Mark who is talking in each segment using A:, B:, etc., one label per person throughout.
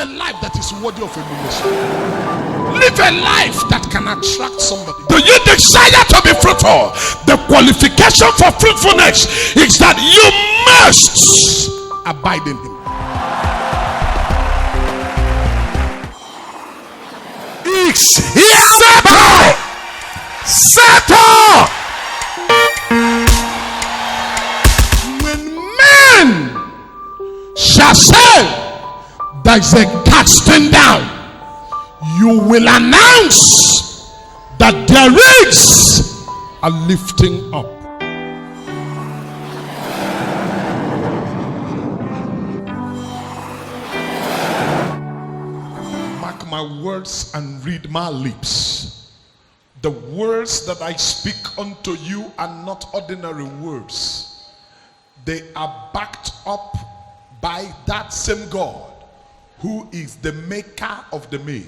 A: a life that is worthy of emulation. Live a life that can attract somebody. Do you desire to be fruitful? The qualification for fruitfulness is that you must abide in him. Settle. When men shall say there is a casting down, you will announce that there is a lifting up. Mark my words and read my lips. The words that I speak unto you are not ordinary words. They are backed up by that same God who is the maker of the made,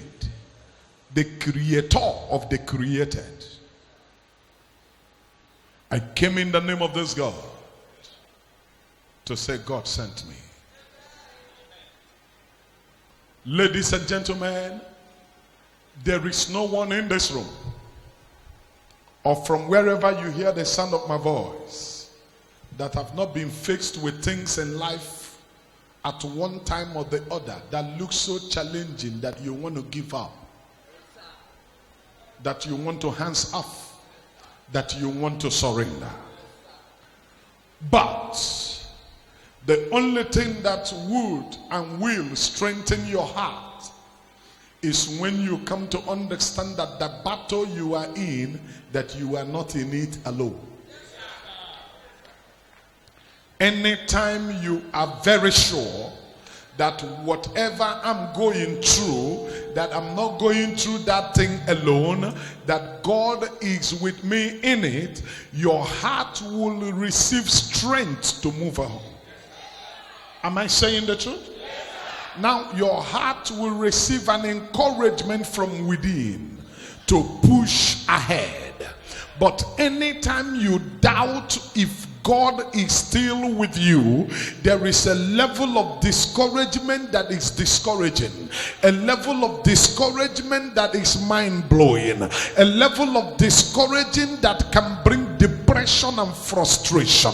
A: the creator of the created. I came in the name of this God to say God sent me. Ladies and gentlemen, there is no one in this room or from wherever you hear the sound of my voice that have not been faced with things in life at one time or the other that look so challenging that you want to give up, that you want to hands off, that you want to surrender. But the only thing that would and will strengthen your heart is when you come to understand that the battle you are in, that you are not in it alone. Anytime you are very sure that whatever I'm going through, that I'm not going through that thing alone, that God is with me in it, your heart will receive strength to move on. Am I saying the truth? Now your heart will receive an encouragement from within to push ahead. But anytime you doubt if God is still with you, there is a level of discouragement that is discouraging, a level of discouragement that is mind-blowing, a level of discouraging that can bring depression and frustration.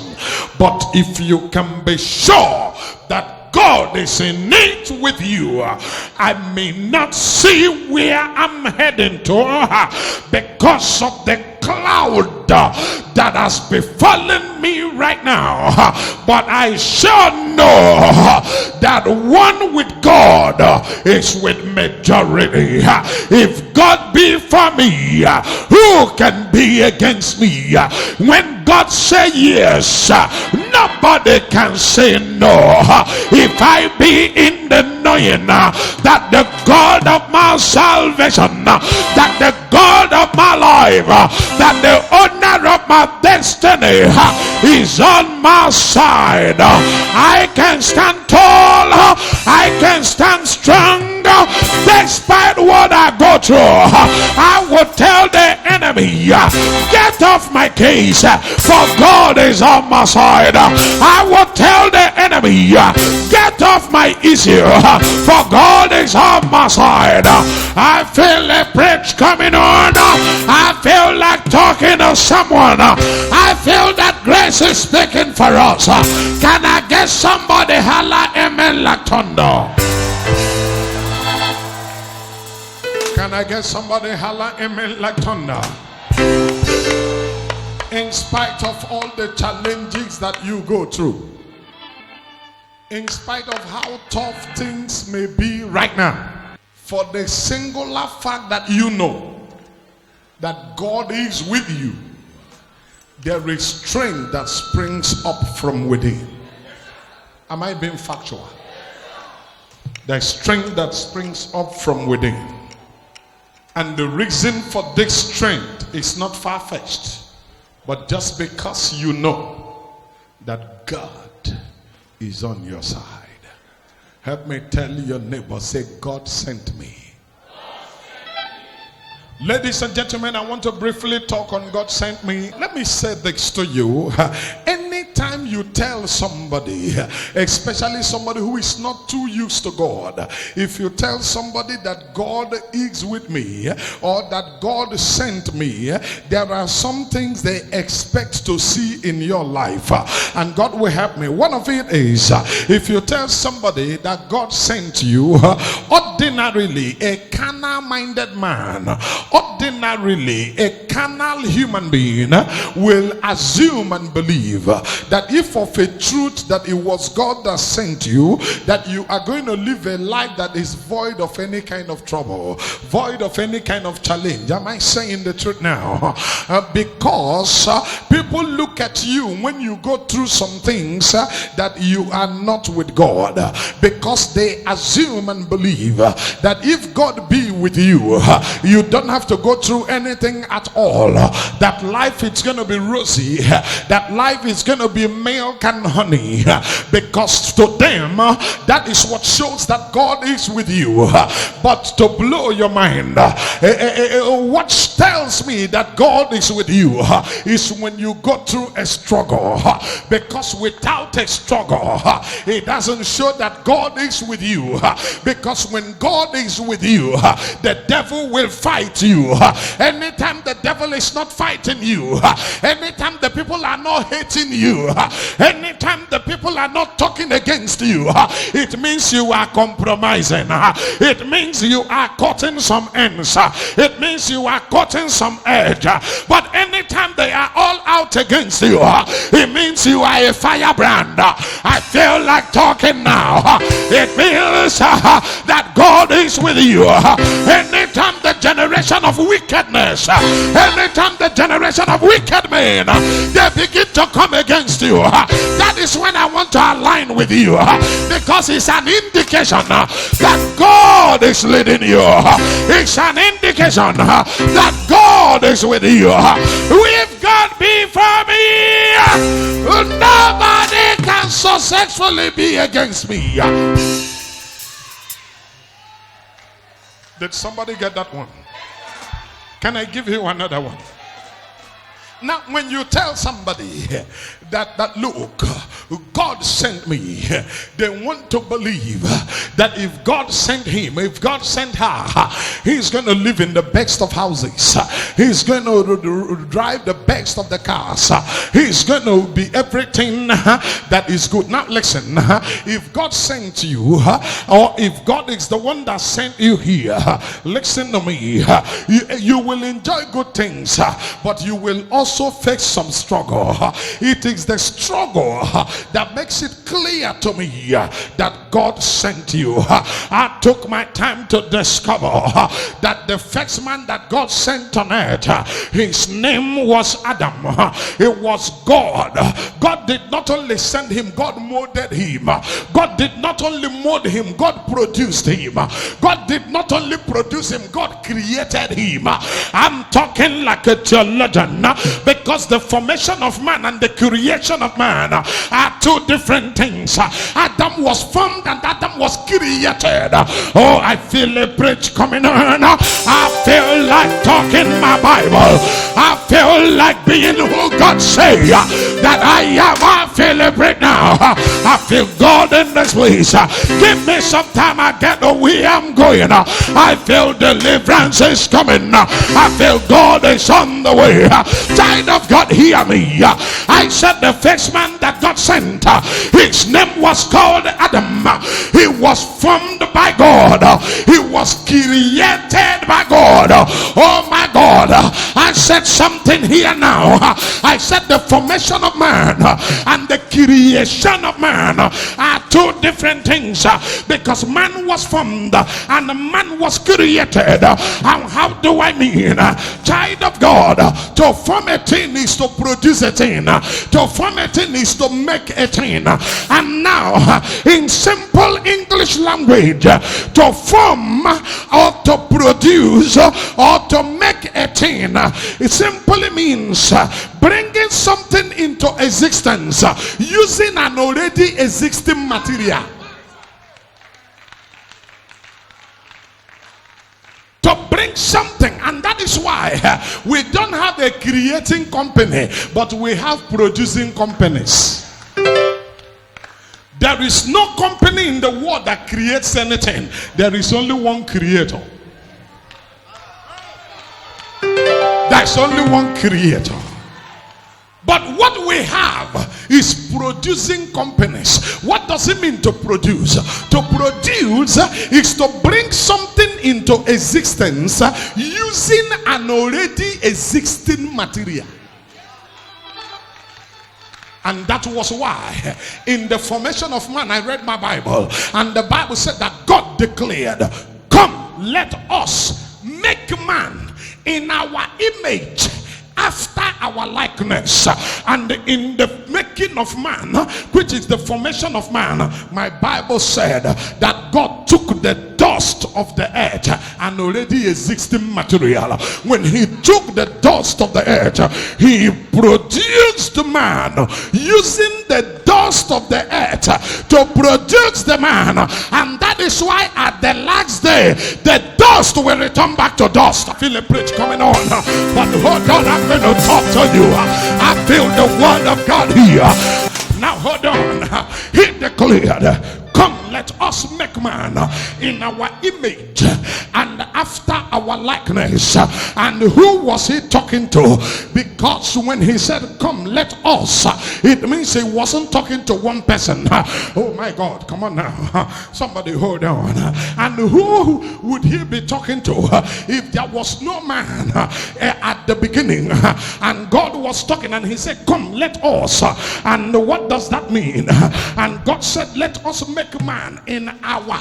A: But if you can be sure that God is in it with you, I may not see where I'm heading to because of the cloud that has befallen me right now, but I sure know that one with God is with majority. If God be for me, who can be against me? When God say yes, nobody can say no. If I be in the knowing that the God of my salvation, that the God of my life, that the owner of my destiny is on my side, I can stand tall, I can stand strong despite what I go through. I will tell the enemy, get off my case, for God is on my side. I will tell the enemy, get off my issue, for God is on my side. I feel a bridge coming on. I feel like talking to someone. I feel that grace is speaking for us. Can I get somebody holla amen like thunder? Can I get somebody holla amen like thunder? In spite of all the challenges that you go through, in spite of how tough things may be right now, for the singular fact that you know that God is with you, there is strength that springs up from within. Am I being factual? There's strength that springs up from within. And the reason for this strength is not far-fetched, but just because you know that God is on your side. Help me tell your neighbor, say, God sent me. Ladies and gentlemen, I want to briefly talk on God sent me. Let me say this to you. Anytime anytime you tell somebody, especially somebody who is not too used to God, if you tell somebody that God is with me or that God sent me, there are some things they expect to see in your life, and God will help me. One of it is, if you tell somebody that God sent you, ordinarily a carnal-minded man, ordinarily a carnal human being will assume and believe that if of a truth that it was God that sent you, that you are going to live a life that is void of any kind of trouble, void of any kind of challenge. Am I saying the truth now? Because people look at you when you go through some things that you are not with God, because they assume and believe that if God be with you, you don't have to go through anything at all, that life is going to be rosy, that life is going to be milk and honey, because to them that is what shows that God is with you. But to blow your mind, what tells me that God is with you is when you go through a struggle, because without a struggle it doesn't show that God is with you, because when God is with you, the devil will fight you. Anytime the devil is not fighting you, anytime the people are not hating you, anytime the people are not talking against you, it means you are compromising. It means you are cutting some ends. It means you are cutting some edge. But anytime they are all out against you, it means you are a firebrand. I feel like talking now. It means that God is with you. Anytime the generation of wickedness, anytime the generation of wicked men, they begin to come against you, that is when I want to align with you, because it's an indication that God is leading you. It's an indication that God is with you. If God be for me, nobody can successfully be against me. Did somebody get that one? Can I give you another one? Now, when you tell somebody that look, God sent me, they want to believe that if God sent him, if God sent her, he's going to live in the best of houses, he's going to drive the best of the cars, he's going to be everything that is good. Now listen, if God sent you, or if God is the one that sent you here, listen to me, you will enjoy good things, but you will also face some struggle. It is the struggle that makes it clear to me that God sent you. I took my time to discover that the first man that God sent on earth, his name was Adam. It was God. God did not only send him, God molded him. God did not only mold him, God produced him. God did not only produce him, God created him. I'm talking like a theologian, because the formation of man and the creation of man are two different things. Adam was formed and Adam was created. Oh, I feel a bridge coming on. I feel like talking my Bible. I feel like being who God say that I am. I feel a bridge now. I feel God in this place. Give me some time, I get where I'm going. I feel deliverance is coming. I feel God is on the way. Child of God, hear me. I said the first man that God sent, his name was called Adam. He was formed by God. He was created by God. Oh my God, I said something here now. I said the formation of man and the creation of man are two different things, because man was formed and man was created. And how do I mean? Child of God, to form a thing is to produce a thing. To form a thing is to make a thing. And now, in simple English language, to form or to produce or to make a thing, it simply means bringing something into existence using an already existing material. To bring something, and that is why we don't have a creating company, but we have producing companies. There is no company in the world that creates anything. There is only one creator. There's only one creator. But what we have is producing companies. What does it mean to produce? To produce is to bring something into existence using an already existing material. And that was why in the formation of man, I read my Bible, and the Bible said that God declared, come, let us make man in our image, after our likeness. And in the making of man, which is the formation of man, my Bible said that God took the dust of the earth, an already existing material. When he took the dust of the earth, he produced man using the dust of the earth to produce the man. And that is why at the last day the dust will return back to dust. I feel a preach coming on, but hold on, I'm going to talk to you. I feel the word of God here. Now hold on. He declared, come, let us make man in our image and after our likeness. And who was he talking to? Because when he said, come, let us, it means he wasn't talking to one person. Oh my God, come on now. Somebody hold on. And who would he be talking to if there was no man at the beginning and God was talking and he said, come, let us? And what does that mean? And God said, let us make man in our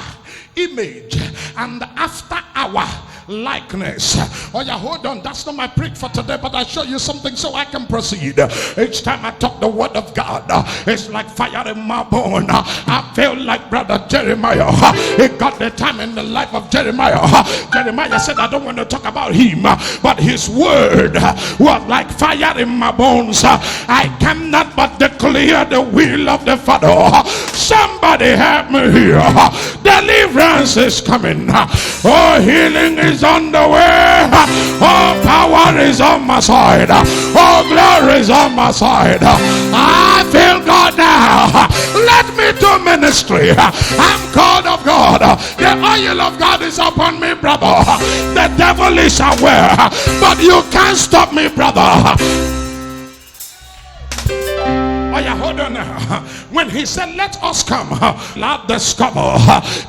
A: image and after our likeness. Oh yeah, hold on, that's not my preach for today, but I'll show you something so I can proceed. Each time I talk the word of God, it's like fire in my bone. I feel like brother Jeremiah. He got the time in the life of Jeremiah. Jeremiah said, I don't want to talk about him, but his word was like fire in my bones. I cannot but declare the will of the Father. Somebody help me here. Deliverance is coming. Oh, healing is on the way. Oh, power is on my side. Oh, glory is on my side. I feel God now. Let me do ministry. I'm called of God. The oil of God is upon me, brother. The devil is aware, but you can't stop me, brother. Oh yeah, hold on now. When he said, let us come, Lord discover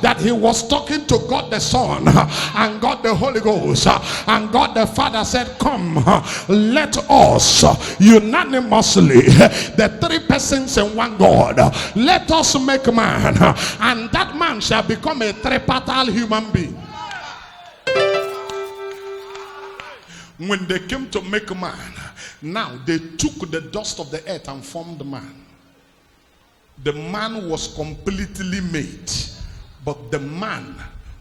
A: that he was talking to God the Son and God the Holy Ghost. And God the Father said, come, let us unanimously, the three persons in one God, let us make man, and that man shall become a tripartite human being. When they came to make man, now they took the dust of the earth and formed man. The man was completely made, but the man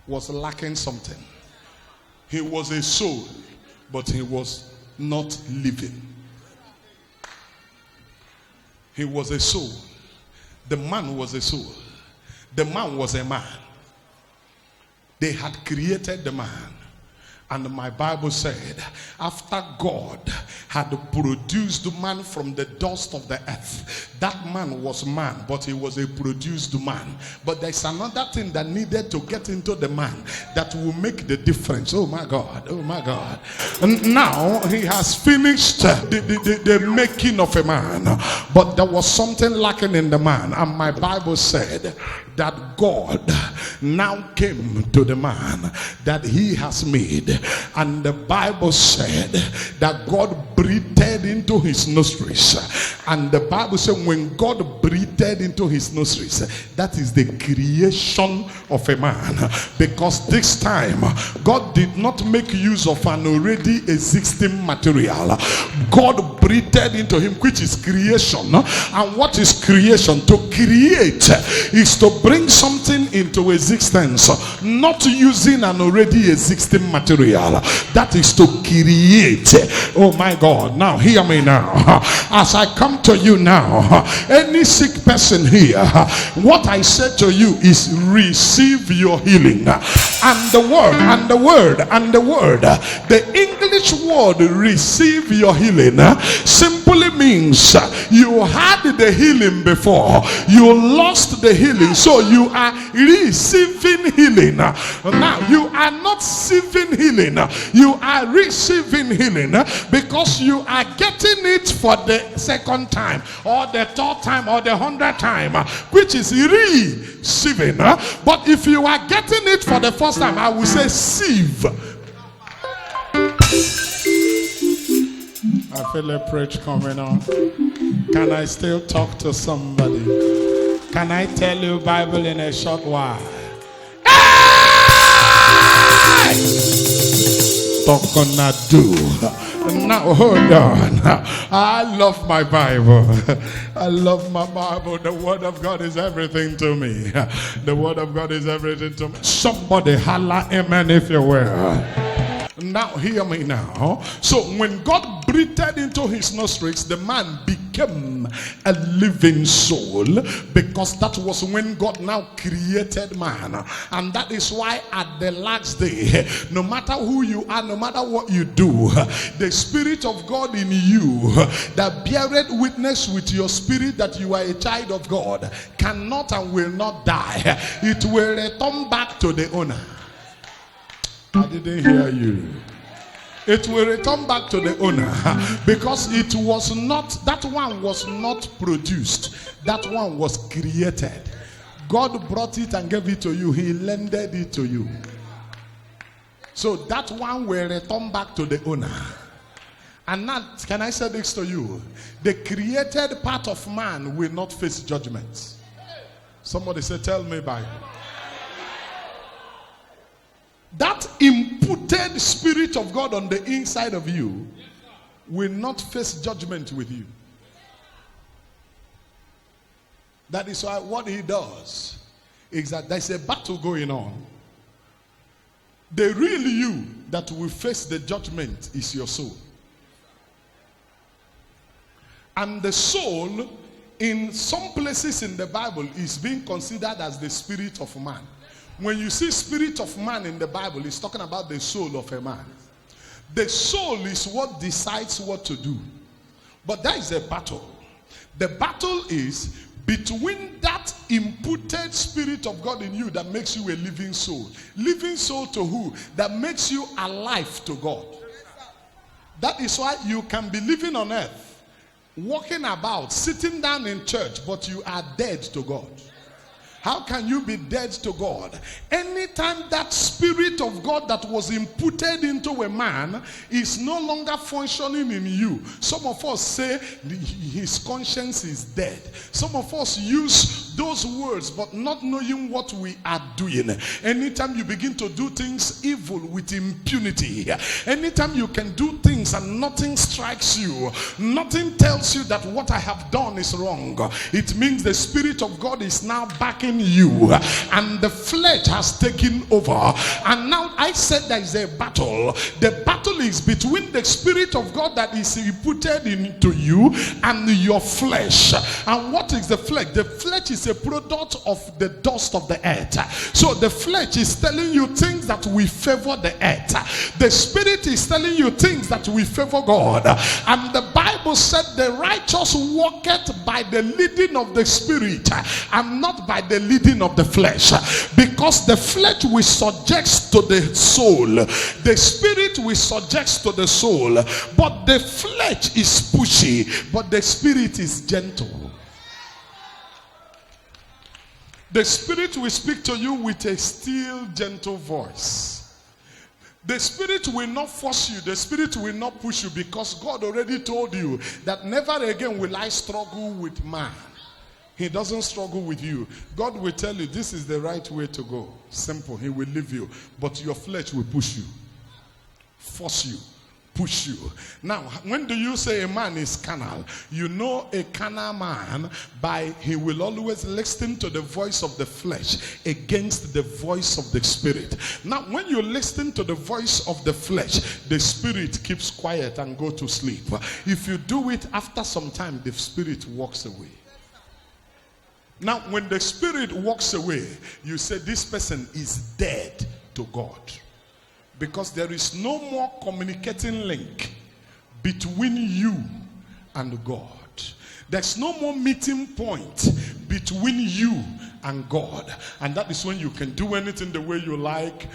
A: was lacking something. He was a soul, but he was not living. He was a soul. The man was a soul. The man was a man. They had created the man. And my Bible said, after God had produced man from the dust of the earth, that man was man, but he was a produced man. But there's another thing that needed to get into the man that will make the difference. Oh my God, oh my God. And now he has finished the making of a man, but there was something lacking in the man. And my Bible said that God now came to the man that he has made. And the Bible said that God breathed into his nostrils. And the Bible said when God breathed into his nostrils, that is the creation of a man. Because this time God did not make use of an already existing material. God breathed into him, which is creation. And what is creation? To create is to bring something into existence, not using an already existing material. That is to create. Oh my God. Now hear me now. As I come to you now, any sick person here, what I said to you is receive your healing. And the word, the English word receive your healing simply simply means you had the healing before, you lost the healing, so you are receiving healing. Now you are not receiving healing, you are receiving healing, because you are getting it for the second time or the third time or the 100th time, which is receiving. But if you are getting it for the first time, I will say sieve. I feel a preach coming on. Can I still talk to somebody? Can I tell you Bible in a short while? Hey! Talknado. Now hold on. I love my Bible. I love my Bible. The word of God is everything to me. The word of God is everything to me. Somebody holla amen if you will. Now hear me now. So when God breathed into his nostrils, the man became a living soul, because that was when God now created man. And that is why at the last day, no matter who you are, no matter what you do, the Spirit of God in you that beareth witness with your spirit that you are a child of God cannot and will not die. It will return back to the owner. I didn't hear you. It will return back to the owner, because it was not, that one was not produced, that one was created. God brought it and gave it to you. He lended it to you. So that one will return back to the owner. And now, can I say this to you? The created part of man will not face judgment. Somebody say, tell me Bible. That imputed Spirit of God on the inside of you will not face judgment with you. That is why what he does is that there's a battle going on. The real you that will face the judgment is your soul. And the soul, in some places in the Bible, is being considered as the spirit of man. When you see spirit of man in the Bible, it's talking about the soul of a man. The soul is what decides what to do. But there is a battle. The battle is between that imputed Spirit of God in you that makes you a living soul. Living soul to who? That makes you alive to God. That is why you can be living on earth, walking about, sitting down in church, but you are dead to God. How can you be dead to God? Anytime that Spirit of God that was imputed into a man is no longer functioning in you. Some of us say his conscience is dead. Some of us use those words but not knowing what we are doing. Anytime you begin to do things evil with impunity, anytime you can do things and nothing strikes you, nothing tells you that what I have done is wrong, it means the Spirit of God is now backing you and the flesh has taken over. And now I said there is a battle. The battle is between the Spirit of God that is imputed into you and your flesh. And what is the flesh? The flesh is a product of the dust of the earth. So the flesh is telling you things that will favor the earth. The Spirit is telling you things that will favor God. And the Bible said the righteous walketh by the leading of the Spirit and not by the leading of the flesh, because the flesh will subject to the soul, the Spirit will subject to the soul, but the flesh is pushy, but the Spirit is gentle. The Spirit will speak to you with a still, gentle voice. The Spirit will not force you. The Spirit will not push you, because God already told you that never again will I struggle with man. He doesn't struggle with you. God will tell you this is the right way to go. Simple. He will leave you. But your flesh will push you, force you, push you. Now, when do you say a man is carnal? You know a carnal man by he will always listen to the voice of the flesh against the voice of the Spirit. Now, when you listen to the voice of the flesh, the Spirit keeps quiet and go to sleep. If you do it, after some time, the Spirit walks away. Now, when the Spirit walks away, you say this person is dead to God. Because there is no more communicating link between you and God. There's no more meeting point between you and God. And that is when you can do anything the way you like,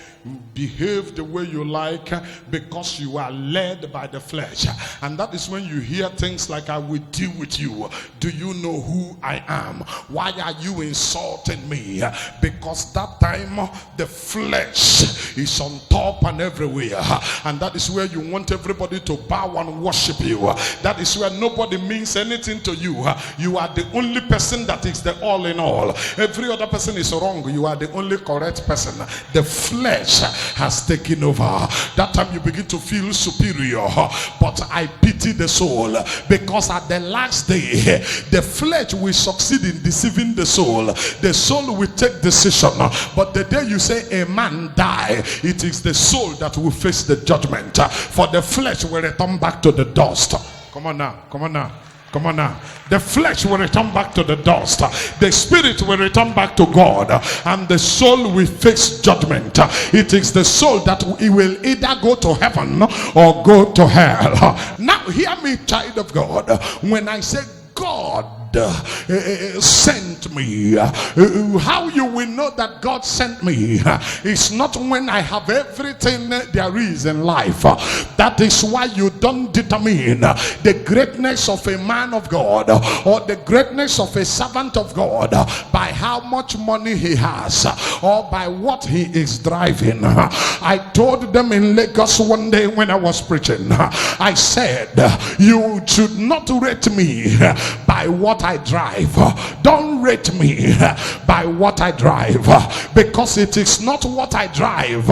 A: behave the way you like, because you are led by the flesh. And that is when you hear things like, I will deal with you. Do you know who I am? Why are you insulting me? Because that time the flesh is on top and everywhere. And that is where you want everybody to bow and worship you. That is where nobody means anything to you. You are the only person that is the all in all. Every other person is wrong. You are the only correct person. The flesh has taken over. That time you begin to feel superior. But I pity the soul, because at the last day the flesh will succeed in deceiving the soul. The soul will take decision, but the day you say a man die, it is the soul that will face the judgment. For the flesh will return back to the dust. Come on now, come on now. Come on now. The flesh will return back to the dust. The spirit will return back to God. And the soul will face judgment. It is the soul that will either go to heaven or go to hell. Now hear me, child of God. When I say God sent me, how you will know that God sent me is not when I have everything there is in life. That is why you don't determine the greatness of a man of God or the greatness of a servant of God by how much money he has or by what he is driving. I told them in Lagos one day when I was preaching, I said, you should not rate me by what I drive. Don't rate me by what I drive, because it is not what I drive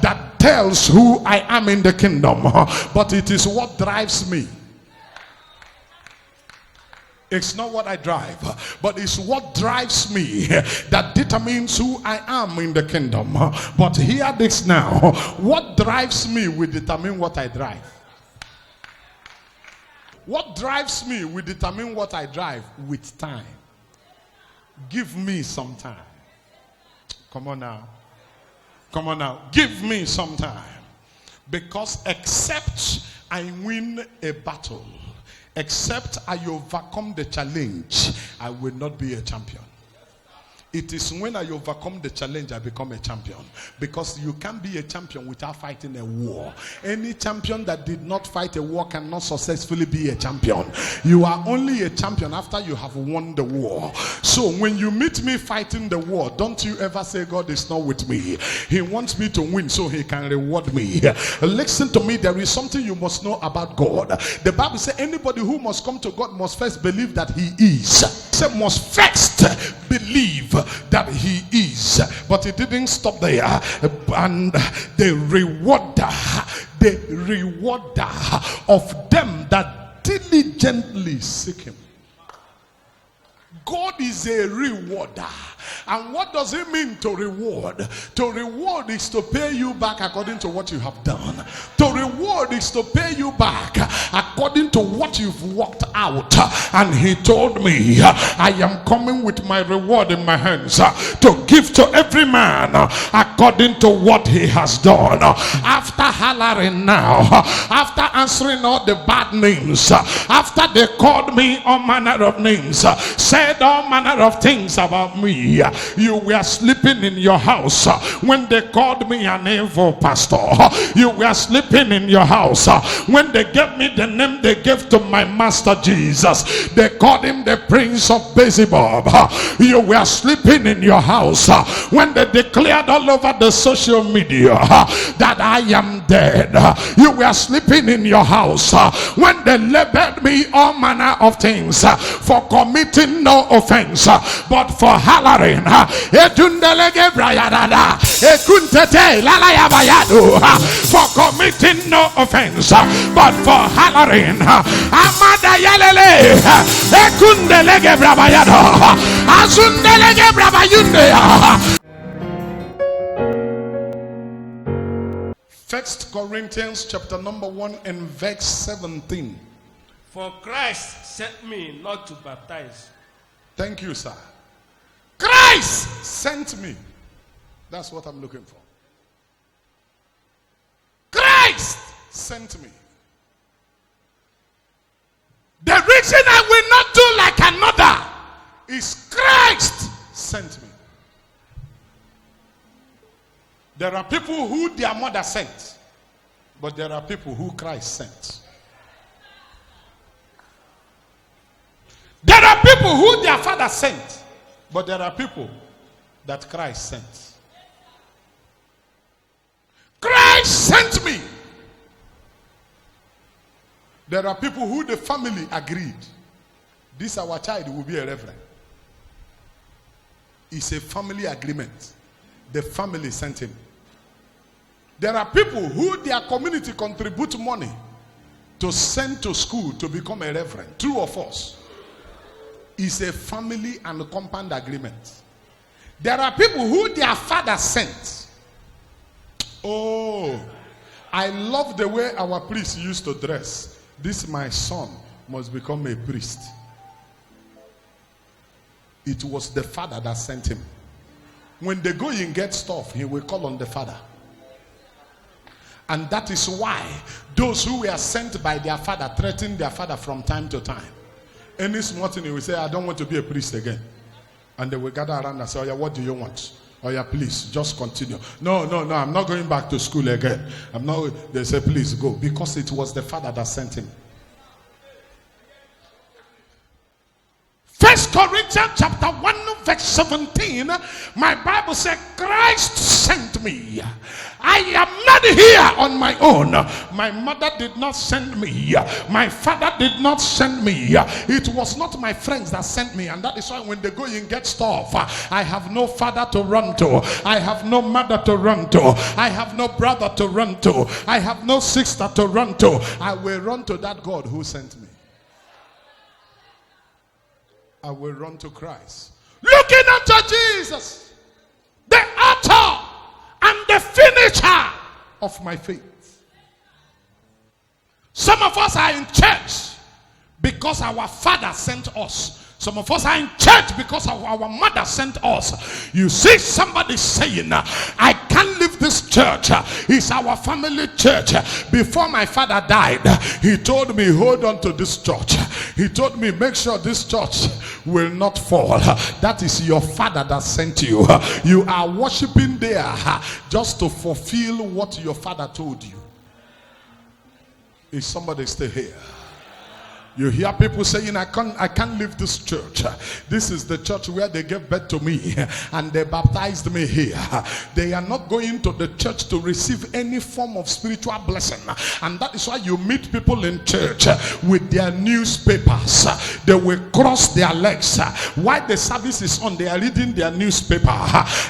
A: that tells who I am in the kingdom, but it is what drives me. It's not what I drive, but it's what drives me that determines who I am in the kingdom. But hear this now, what drives me will determine what I drive. What drives me will determine what I drive with time. Give me some time. Come on now. Come on now. Give me some time. Because except I win a battle, except I overcome the challenge, I will not be a champion. It is when I overcome the challenge I become a champion. Because you can't be a champion without fighting a war. Any champion that did not fight a war cannot successfully be a champion. You are only a champion after you have won the war. So when you meet me fighting the war, don't you ever say God is not with me. He wants me to win so he can reward me. Listen to me, there is something you must know about God. The Bible says anybody who must come to God must first believe that he is. It must first believe that he is. But it didn't stop there. And the rewarder of them that diligently seek him. God is a rewarder. And what does it mean to reward? To reward is to pay you back according to what you have done. To reward is to pay you back according to what you've worked out. And he told me, I am coming with my reward in my hands to give to every man according to what he has done. After hollering now, after answering all the bad names, after they called me all manner of names, said all manner of things about me, you were sleeping in your house when they called me an evil pastor. You were sleeping in your house when they gave me the name they gave to my master Jesus. They called him the Prince of Beelzebub. You were sleeping in your house when they declared all over the social media that I am dead. You were sleeping in your house when they labeled me all manner of things for committing no offense but for hollering. For committing no offense but for hollering. First Corinthians chapter number 1 and verse 17.
B: For Christ sent me not to baptize.
A: Thank you, sir. Christ sent me. That's what I'm looking for. Christ sent me. The sent me. There are people who their mother sent, but there are people who Christ sent. There are people who their father sent, but there are people that Christ sent. Christ sent me. There are people who the family agreed, this our child will be a reverend. It's a family agreement. The family sent him. There are people who their community contribute money to send to school to become a reverend. True or false? It's a family and compound agreement. There are people who their father sent. Oh, I love the way our priest used to dress. This my son must become a priest. It was the father that sent him. When they go and get stuff, he will call on the father. And that is why those who were sent by their father threaten their father from time to time. Any small thing, he will say, I don't want to be a priest again. And they will gather around and say, oh yeah, what do you want? Oh yeah, please, just continue. No, I'm not going back to school again. I'm not. They say, please go. Because it was the father that sent him. 1 Corinthians chapter 1 verse 17, my Bible said, Christ sent me. I am not here on my own. My mother did not send me. My father did not send me. It was not my friends that sent me. And that is why when they go and get stuff, I have no father to run to. I have no mother to run to. I have no brother to run to. I have no sister to run to. I will run to that God who sent me. I will run to Christ. Looking unto Jesus, the author and the finisher of my faith. Some of us are in church because our father sent us. Some of us are in church because our mother sent us. You see somebody saying, I can't leave this church. It's our family church. Before my father died, he told me, hold on to this church. He told me, make sure this church will not fall. That is your father that sent you. You are worshiping there just to fulfill what your father told you. Is somebody still here? You hear people saying, I can't leave this church. This is the church where they gave birth to me and they baptized me here. They are not going to the church to receive any form of spiritual blessing. And that is why you meet people in church with their newspapers. They will cross their legs. While the service is on, they are reading their newspaper.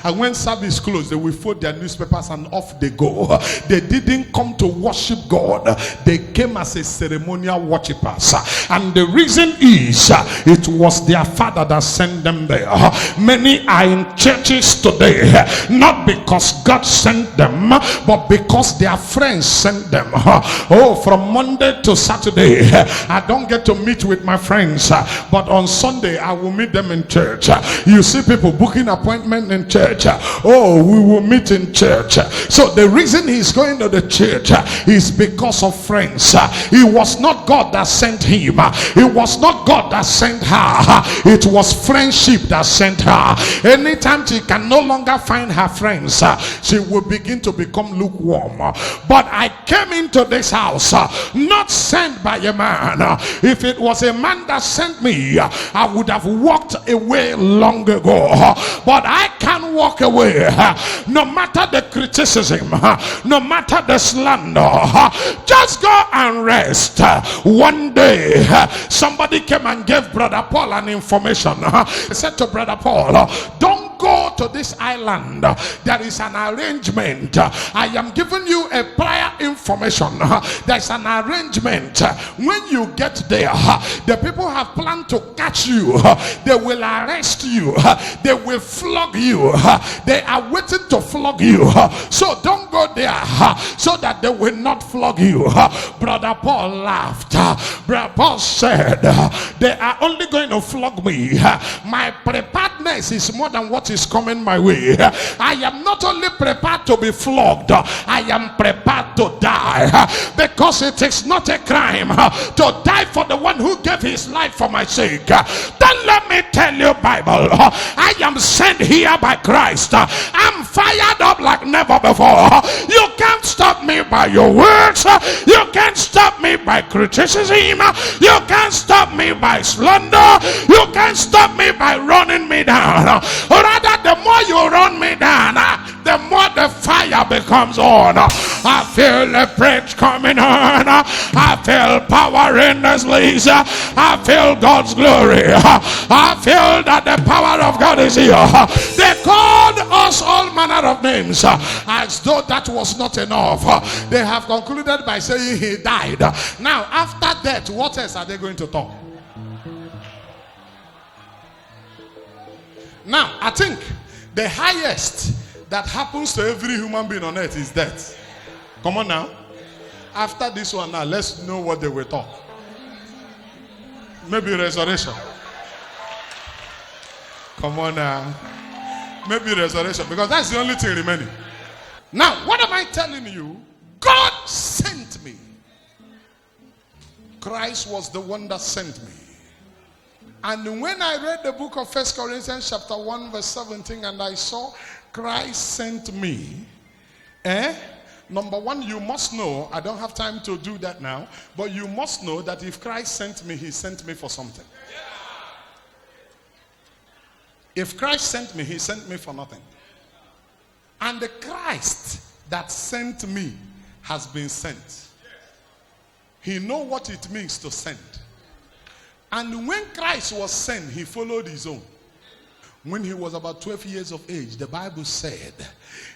A: And when service closes, they will fold their newspapers and off they go. They didn't come to worship God. They came as a ceremonial worshippers. And the reason is it was their father that sent them there. Many are in churches today not because God sent them, but because their friends sent them. Oh, from Monday to Saturday I don't get to meet with my friends, but on Sunday I will meet them in church. You see people booking appointment in church. Oh, we will meet in church. So the reason he's going to the church is because of friends. It was not God that sent him. It was not God that sent her. It was friendship that sent her. Anytime she can no longer find her friends, she will begin to become lukewarm. But I came into this house not sent by a man. If it was a man that sent me, I would have walked away long ago. But I can't walk away no matter the criticism, no matter the slander. Just go and rest. One day somebody came and gave Brother Paul an information. He said to Brother Paul, don't go to this island. There is an arrangement. I am giving you a prior information. There's an arrangement. When you get there, the people have planned to catch you. They will arrest you. They will flog you. They are waiting to flog you. So don't go there. So so that they will not flog you. Brother Paul laughed. Brother Paul said, they are only going to flog me. My preparedness is more than what is coming my way. I am not only prepared to be flogged, I am prepared to die, because it is not a crime to die for the one who gave his life for my sake. Then let me tell you, Bible, I am sent here by Christ. I'm fired up like never before. You can't stop me by your words. You can't stop me by criticism. You can't stop me by slander. You can't stop me by running me down. Rather, the more you run me down, the more the fire becomes on. I feel the praise coming on. I feel power in this place. I feel God's glory. I feel that the power of God is here. They called us all manner of names. As though that was not enough, they have concluded by saying he died. Now, after death, what else are they going to talk? Now, I think the highest that happens to every human being on earth is death. Come on now. After this one now, let's know what they will talk. Maybe resurrection. Come on now. Maybe resurrection, because that's the only thing remaining. Now, what am I telling you? God sent me. Christ was the one that sent me. And when I read the book of 1 Corinthians chapter 1 verse 17, and I saw Christ sent me, number one, you must know, I don't have time to do that now, but you must know that if Christ sent me, he sent me for something. If Christ sent me, he sent me for nothing. And the Christ that sent me has been sent. He knows what it means to send. And when Christ was sent, he followed his own. When he was about 12 years of age, the Bible said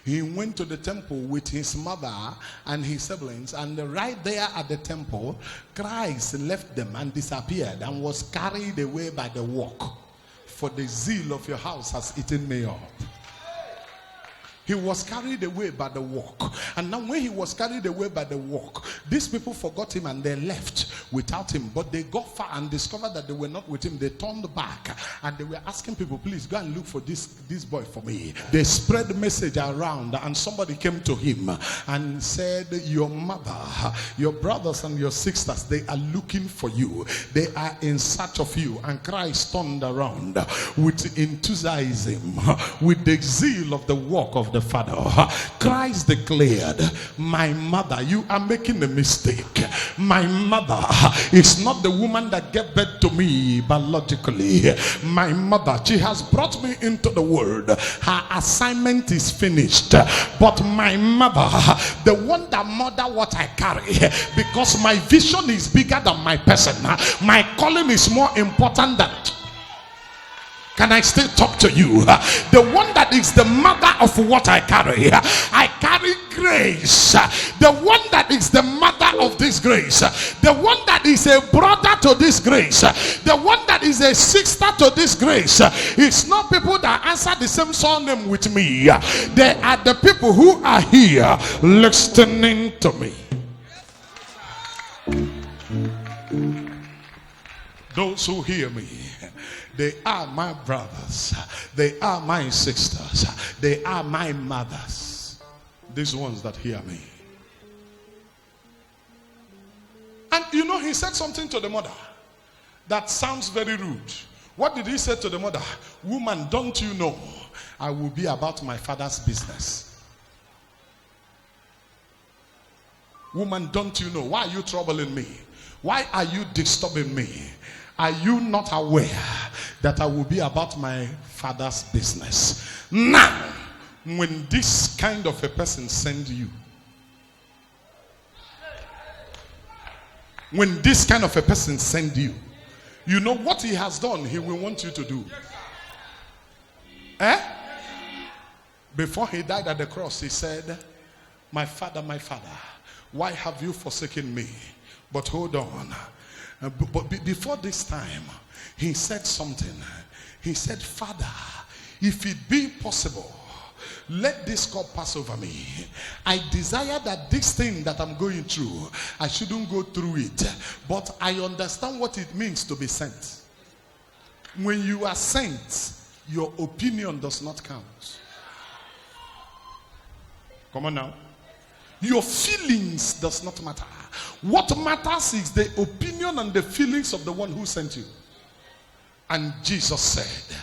A: he went to the temple with his mother and his siblings, and right there at the temple, Christ left them and disappeared and was carried away by the walk. For the zeal of your house has eaten me up. He was carried away by the walk. And now when he was carried away by the walk, these people forgot him and they left without him. But they got far and discovered that they were not with him. They turned back and they were asking people, please go and look for this boy for me. They spread the message around, and somebody came to him and said, your mother, your brothers and your sisters, they are looking for you. They are in search of you. And Christ turned around with enthusiasm, with the zeal of the work of the Father. Christ declared, my mother, you are making a mistake. My mother is not the woman that gave birth to me biologically. My mother, she has brought me into the world. Her assignment is finished. But my mother, the one that mother what I carry, because my vision is bigger than my person. My calling is more important than... Can I still talk to you? The one that is the mother of what I carry grace. The one that is the mother of this grace. The one that is a brother to this grace. The one that is a sister to this grace. It's not people that answer the same surname with me. They are the people who are here listening to me. Those who hear me, they are my brothers. They are my sisters. They are my mothers. These ones that hear me. And you know, he said something to the mother that sounds very rude. What did he say to the mother? Woman, don't you know I will be about my father's business? Woman, don't you know? Why are you troubling me? Why are you disturbing me? Are you not aware that I will be about my father's business? Now, when this kind of a person sends you, when this kind of a person sends you, you know what he has done, he will want you to do. Before he died at the cross, he said, my father, why have you forsaken me? But hold on. But before this time, he said something. He said, Father, if it be possible, let this cup pass over me. I desire that this thing that I'm going through, I shouldn't go through it. But I understand what it means to be sent. When you are sent, your opinion does not count. Come on now. Your feelings does not matter. What matters is the opinion and the feelings of the one who sent you. And Jesus said,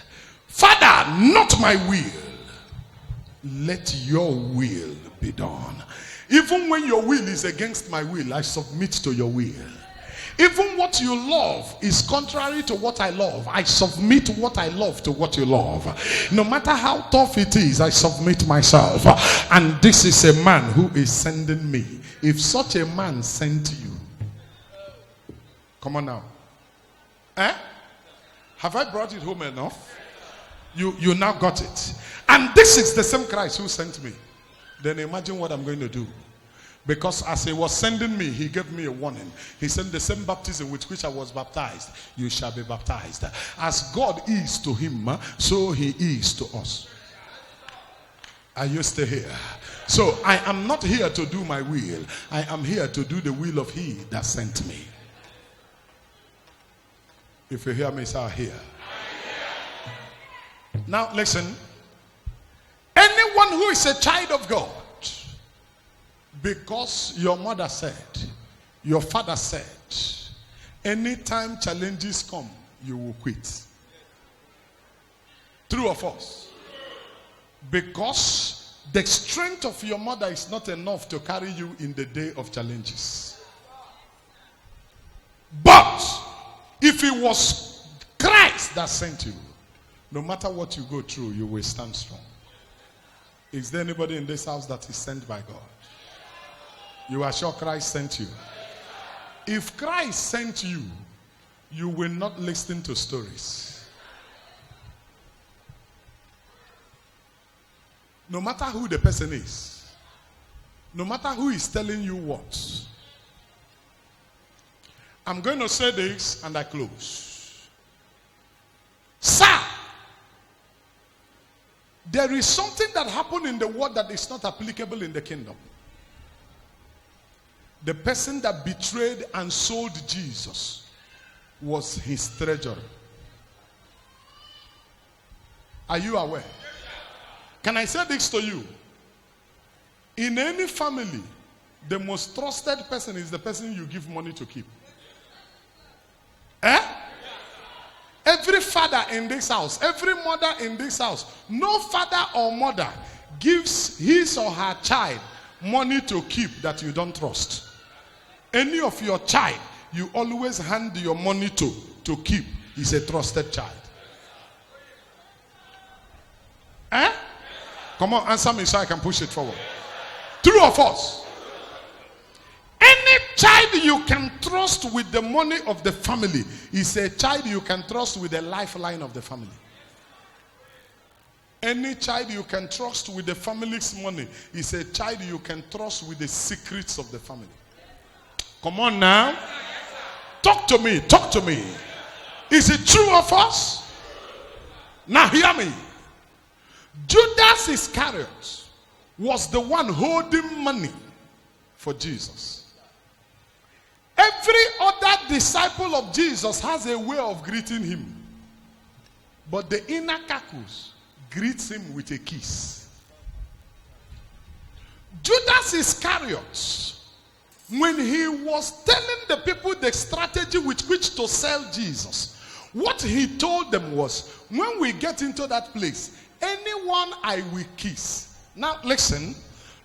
A: Father, not my will, let your will be done. Even when your will is against my will, I submit to your will. Even what you love is contrary to what I love, I submit what I love to what you love. No matter how tough it is, I submit myself. And this is a man who is sending me. If such a man sent you, come on now. Have I brought it home enough? You now got it. And this is the same Christ who sent me. Then imagine what I'm going to do. Because as he was sending me, he gave me a warning. He said, the same baptism with which I was baptized, you shall be baptized. As God is to him, so he is to us. Are you still here? So I am not here to do my will. I am here to do the will of he that sent me. If you hear me, say, I hear. Now listen. Anyone who is a child of God, because your mother said, your father said, anytime challenges come, you will quit. True or false? Because the strength of your mother is not enough to carry you in the day of challenges. But if it was Christ that sent you, no matter what you go through, you will stand strong. Is there anybody in this house that is sent by God? You are sure Christ sent you? If Christ sent you, you will not listen to stories. No matter who the person is, no matter who is telling you what. I'm going to say this and I close. Sir, there is something that happened in the world that is not applicable in the kingdom. The person that betrayed and sold Jesus was his treasurer. Are you aware? Can I say this to you? In any family, the most trusted person is the person you give money to keep. Every father in this house, every mother in this house, no father or mother gives his or her child money to keep that you don't trust. Any of your child you always hand your money to keep is a trusted child. Come on, answer me so I can push it forward. True or false? Any child you can trust with the money of the family is a child you can trust with the lifeline of the family. Any child you can trust with the family's money is a child you can trust with the secrets of the family. Come on now. Talk to me. Talk to me. Is it true or false? Now hear me. Judas Iscariot was the one holding money for Jesus. Every other disciple of Jesus has a way of greeting him. But the inner carcass greets him with a kiss. Judas Iscariot, when he was telling the people the strategy with which to sell Jesus, what he told them was, when we get into that place, anyone I will kiss. Now listen,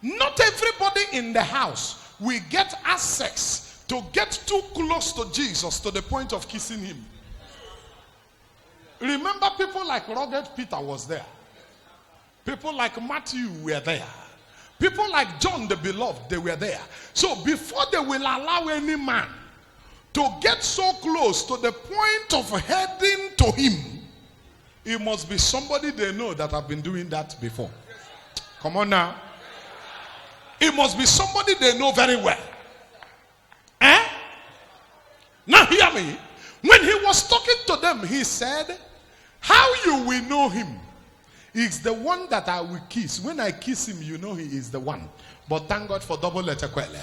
A: not everybody in the house will get access to get too close to Jesus to the point of kissing him. Remember, people like rugged Peter was there. People like Matthew were there. People like John the Beloved, they were there. So before they will allow any man to get so close to the point of heading to him, it must be somebody they know that have been doing that before. Come on now. It must be somebody they know very well. Now hear me. When he was talking to them, he said, how you will know him It's the one that I will kiss. When I kiss him, you know he is the one. But thank God for double letter kwele.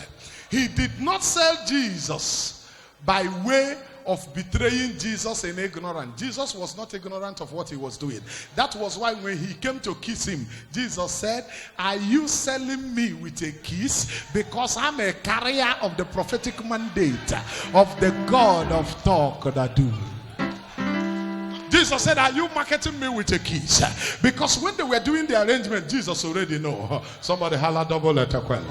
A: He did not sell Jesus by way of betraying Jesus in ignorance. Jesus was not ignorant of what he was doing. That was why when he came to kiss him, Jesus said, are you selling me with a kiss? Because I'm a carrier of the prophetic mandate of the God of Talknado. Jesus said, are you marketing me with a kiss? Because when they were doing the arrangement, Jesus already know. Somebody holla double letter kwele.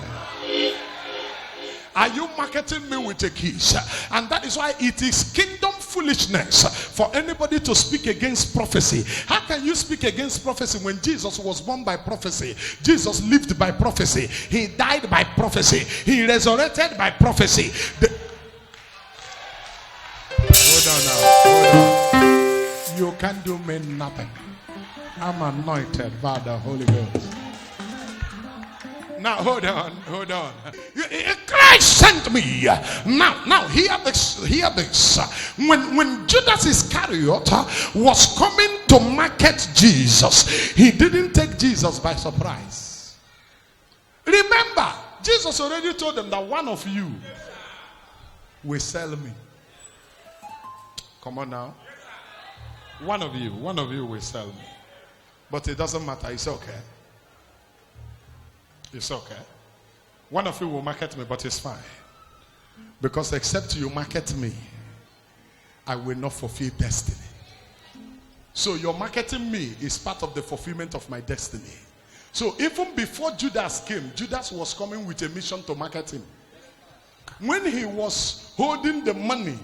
A: Are you marketing me with a kiss? And that is why it is kingdom foolishness for anybody to speak against prophecy. How can you speak against prophecy when Jesus was born by prophecy? Jesus lived by prophecy. He died by prophecy. He resurrected by prophecy. Hold on now. Hold on. You can do me nothing. I'm anointed by the Holy Ghost. Now hold on. Christ sent me. Now hear this. When Judas Iscariot was coming to market Jesus, he didn't take Jesus by surprise. Remember, Jesus already told them that one of you will sell me. Come on now. One of you will sell me. But it doesn't matter. It's okay. It's okay. One of you will market me, but it's fine. Because except you market me, I will not fulfill destiny. So your marketing me is part of the fulfillment of my destiny. So even before Judas came, Judas was coming with a mission to market him. When he was holding the money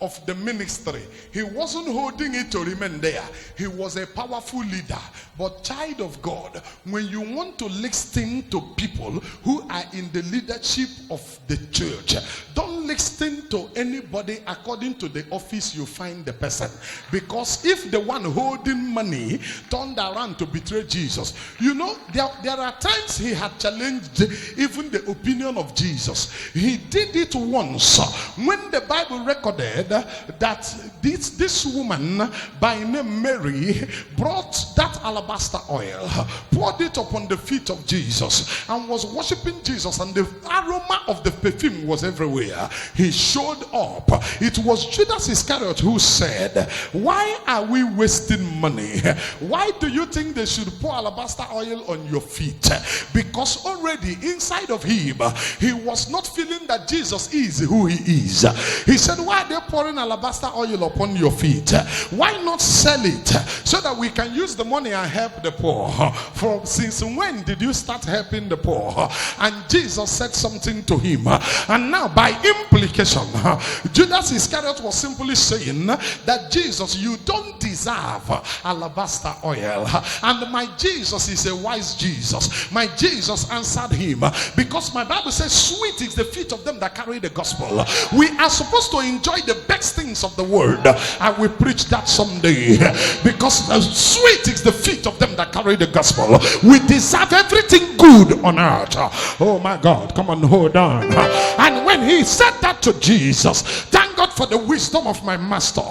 A: of the ministry, he wasn't holding it to remain there. He was a powerful leader. But child of God, when you want to listen to people who are in the leadership of the church, don't listen to anybody according to the office you find the person. Because if the one holding money turned around to betray Jesus, you know, there are times he had challenged even the opinion of Jesus. He did it once when the Bible recorded that this woman by name Mary brought that alabaster oil, poured it upon the feet of Jesus, and was worshiping Jesus, and the aroma of the perfume was everywhere. He showed up. It was Judas Iscariot who said, why are we wasting money? Why do you think they should pour alabaster oil on your feet? Because already inside of him, he was not feeling that Jesus is who he is. He said, why are they pouring alabaster oil upon your feet? Why not sell it so that we can use the money and help the poor? For since when did you start helping the poor? And Jesus said something to him, and now by implication, Judas Iscariot was simply saying that Jesus, you don't deserve alabaster oil. And my Jesus is a wise Jesus. My Jesus answered him, because my Bible says sweet is the feet of them that carry the gospel. We are supposed to enjoy the best things of the world. I will preach that someday, because sweet is the feet of them that carry the gospel. We deserve everything good on earth. Oh my God, come on, hold on. And when he said that to Jesus, thank God for the wisdom of my master.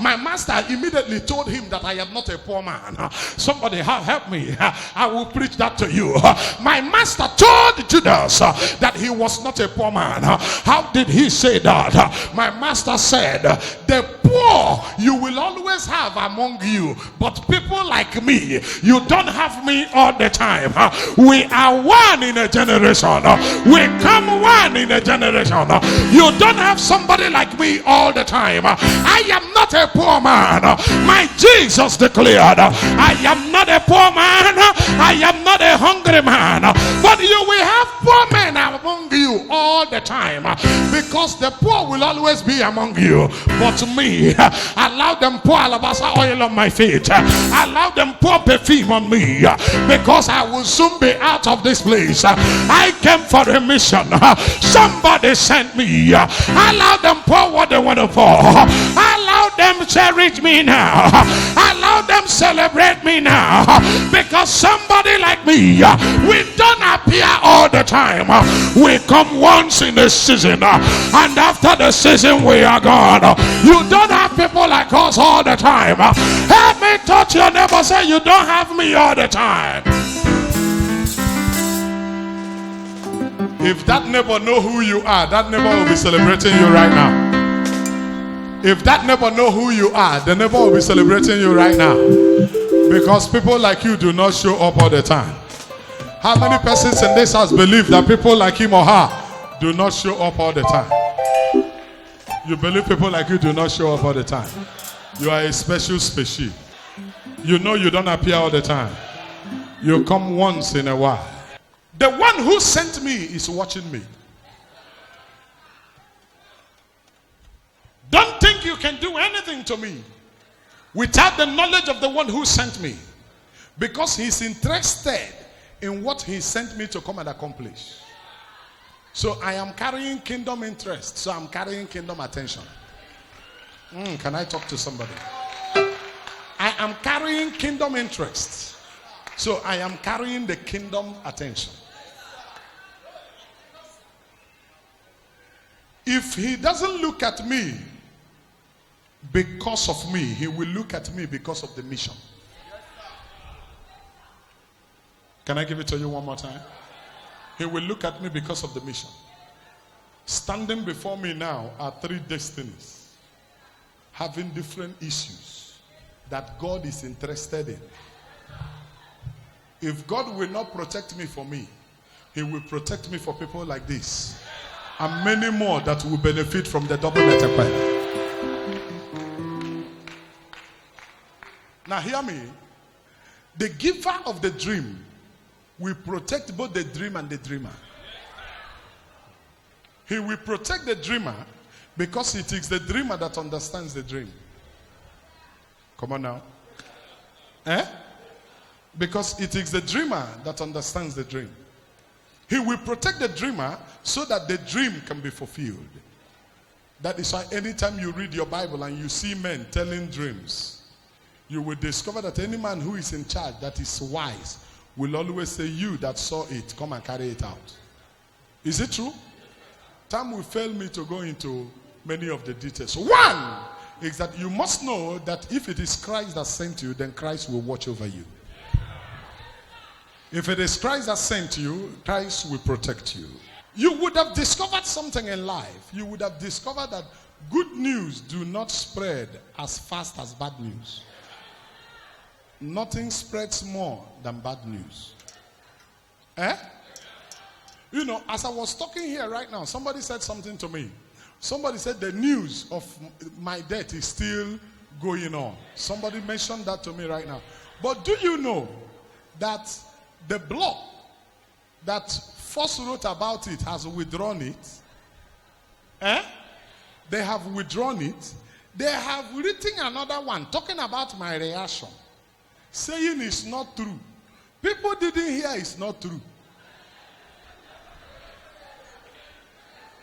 A: My master immediately told him that I am not a poor man. Somebody help me. I will preach that to you. My master told Judas that he was not a poor man. How did he say that? My master said, the poor you will always have among you, but people like me, you don't have me all the time. We are one in a generation. We come one in a generation. You don't have somebody like me all the time. I am not a poor man. My Jesus declared, I am not a poor man. I am not a hungry man. But you will have poor men among you all the time, because the poor will always be among you. But me, allow them pour alabaster oil on my feet. Allow them pour perfume on me, because I will soon be out of this place. I came for a mission. Somebody sent me. Allow them pour what they want to pour. Allow Allow them cherish me now. Allow them celebrate me now. Because somebody like me, we don't appear all the time. We come once in a season, and after the season we are gone. You don't have people like us all the time. Help me touch your neighbor. Say, you don't have me all the time. If that neighbor know who you are, that neighbor will be celebrating you right now. If that neighbor know who you are, the neighbor will be celebrating you right now. Because people like you do not show up all the time. How many persons in this house believe that people like him or her do not show up all the time? You believe people like you do not show up all the time. You are a special species. You know you don't appear all the time. You come once in a while. The one who sent me is watching me. Don't think you can do anything to me without the knowledge of the one who sent me. Because he's interested in what he sent me to come and accomplish. So I am carrying kingdom interest. So I'm carrying kingdom attention. Can I talk to somebody? I am carrying kingdom interest. So I am carrying the kingdom attention. If he doesn't look at me because of me, he will look at me because of the mission. Can I give it to you one more time? He will look at me because of the mission. Standing before me now are 3 destinies, having different issues that God is interested in. If God will not protect me for me, he will protect me for people like this. And many more that will benefit from the double letter prayer. Now hear me. The giver of the dream will protect both the dream and the dreamer. He will protect the dreamer because it is the dreamer that understands the dream. Come on now. Because it is the dreamer that understands the dream. He will protect the dreamer so that the dream can be fulfilled. That is why anytime you read your Bible and you see men telling dreams, you will discover that any man who is in charge that is wise will always say, you that saw it, come and carry it out. Is it true? Time will fail me to go into many of the details. One is that you must know that if it is Christ that sent you, then Christ will watch over you. If it is Christ that sent you, Christ will protect you. You would have discovered something in life. You would have discovered that good news do not spread as fast as bad news. Nothing spreads more than bad news. You know, as I was talking here right now, somebody said something to me. Somebody said the news of my death is still going on. Somebody mentioned that to me right now. But do you know that the blog that first wrote about it has withdrawn it? They have withdrawn it. They have written another one talking about my reaction, saying it's not true. People didn't hear it's not true.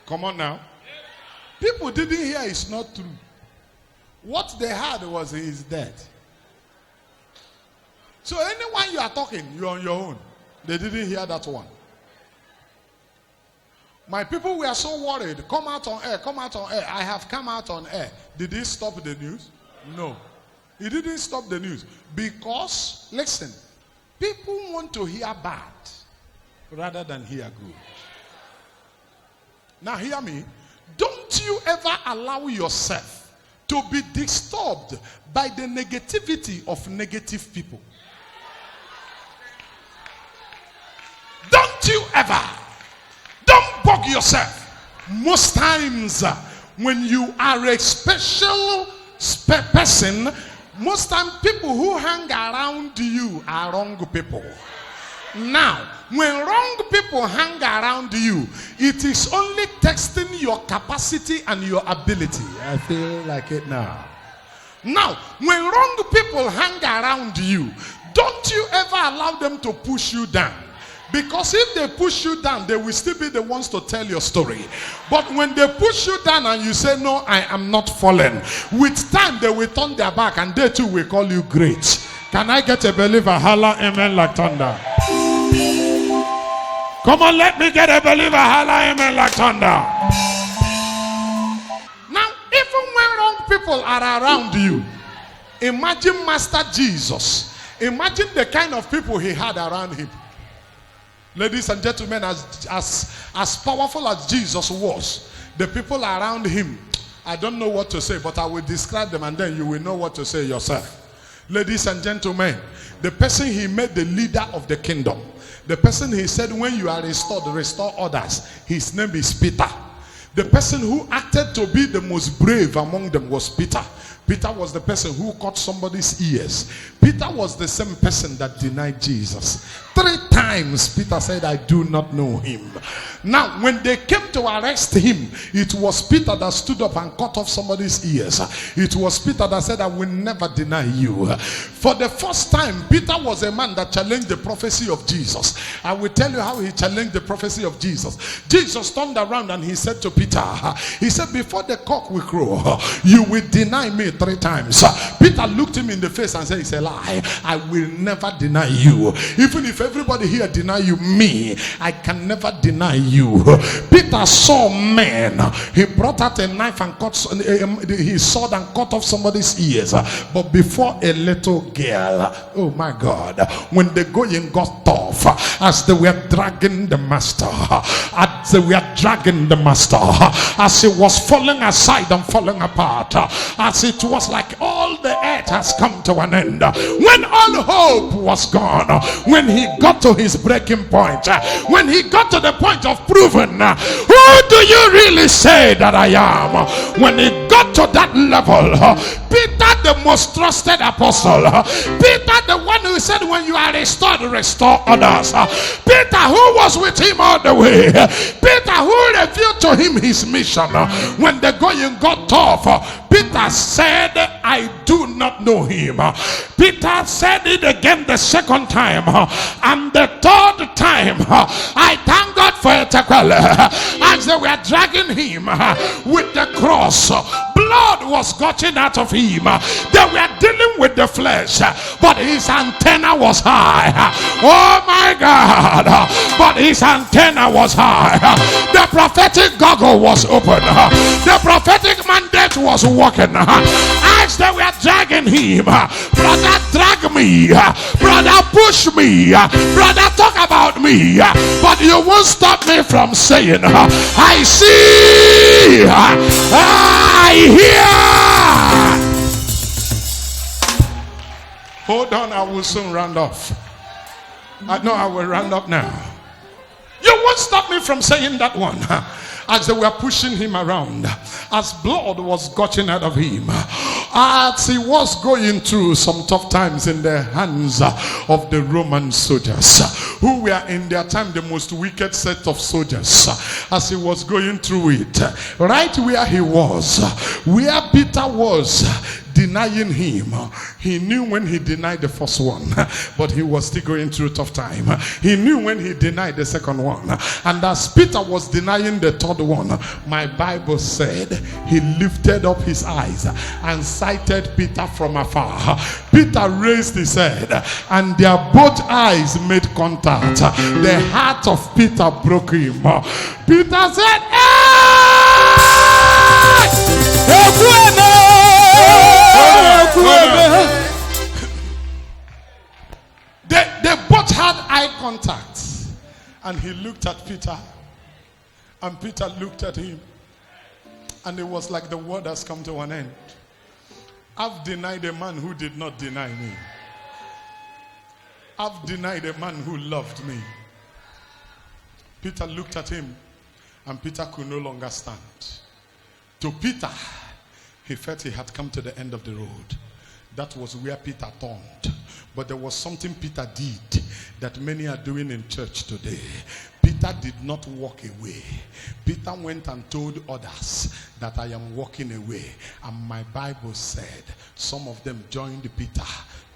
A: Come on now. People didn't hear it's not true. What they heard was he is dead. So anyone you are talking, you're on your own. They didn't hear that one. My people were so worried. Come out on air, come out on air. I have come out on air. Did it stop the news? No. It didn't stop the news. Because, listen, people want to hear bad rather than hear good. Now hear me. Don't you ever allow yourself to be disturbed by the negativity of negative people. Don't you ever. Don't bug yourself. Most times when you are a special person, most times people who hang around you are wrong people. Now, when wrong people hang around you, it is only testing your capacity and your ability. I feel like it now. Now, when wrong people hang around you, don't you ever allow them to push you down. Because if they push you down, they will still be the ones to tell your story. But when they push you down and you say, no, I am not fallen, with time they will turn their back and they too will call you great. Can I get a believer? Holla amen like thunder. Come on, let me get a believer. Holla amen like thunder. Now, even when wrong people are around you, imagine Master Jesus. Imagine the kind of people he had around him. Ladies and gentlemen, as powerful as Jesus was, the people around him, I don't know what to say, but I will describe them and then you will know what to say yourself. Ladies and gentlemen, the person he made the leader of the kingdom, the person he said, when you are restored, restore others, his name is Peter. The person who acted to be the most brave among them was Peter. Peter was the person who cut somebody's ears. Peter was the same person that denied Jesus. 3 times Peter said, I do not know him. Now, when they came to arrest him, it was Peter that stood up and cut off somebody's ears. It was Peter that said, I will never deny you. For the first time, Peter was a man that challenged the prophecy of Jesus. I will tell you how he challenged the prophecy of Jesus. Jesus turned around and he said to Peter, he said, before the cock will crow, you will deny me 3 times. Peter looked him in the face and said, it's a lie. I will never deny you. Even if everybody here deny you, me, I can never deny you. Peter saw men. He brought out a knife and cut his sword and cut off somebody's ears. But before a little girl, oh my God, when the going got tough, as they were dragging the master, as he was falling aside and falling apart, as it was like all the earth has come to an end, when all hope was gone, when he got to his breaking point, when he got to the point of proving, who do you really say that I am? When he got to that level, Peter, the most trusted apostle, Peter, the one who said, when you are restored, restore others, Peter, who was with him all the way, Peter, who revealed to him his mission, when the going got tough, Peter said, I do not know him. Peter said it again the second time, and the third time. I thank God for it. As they were dragging him with the cross, blood was gushing out of him. They were dealing with the flesh, but his antenna was high. Oh my God, but his antenna was high. The prophetic goggle was open. The prophetic mandate was working. As they were dragging him, brother, drag me, brother, push me, brother, talk about me, but you won't stop me from saying, I see, I hear. Hold on, I will soon round off. I know I will round up now. You won't stop me from saying that one. As they were pushing him around, as blood was gushing out of him, as he was going through some tough times in the hands of the Roman soldiers, who were in their time the most wicked set of soldiers, as he was going through it, right where he was, where Peter was denying him, he knew when he denied the first one, but he was still going through a tough time. He knew when he denied the second one, and as Peter was denying the third one, my Bible said he lifted up his eyes and sighted Peter from afar. Peter raised his head and their both eyes made contact. The heart of Peter broke him. Peter said, They both had eye contact, and he looked at Peter, and Peter looked at him, and it was like the world has come to an end. I've denied a man who did not deny me. I've denied a man who loved me. Peter looked at him, and Peter could no longer stand. To Peter, he felt he had come to the end of the road. That was where Peter turned. But there was something Peter did that many are doing in church today. Peter did not walk away. Peter went and told others that I am walking away. And my Bible said some of them joined Peter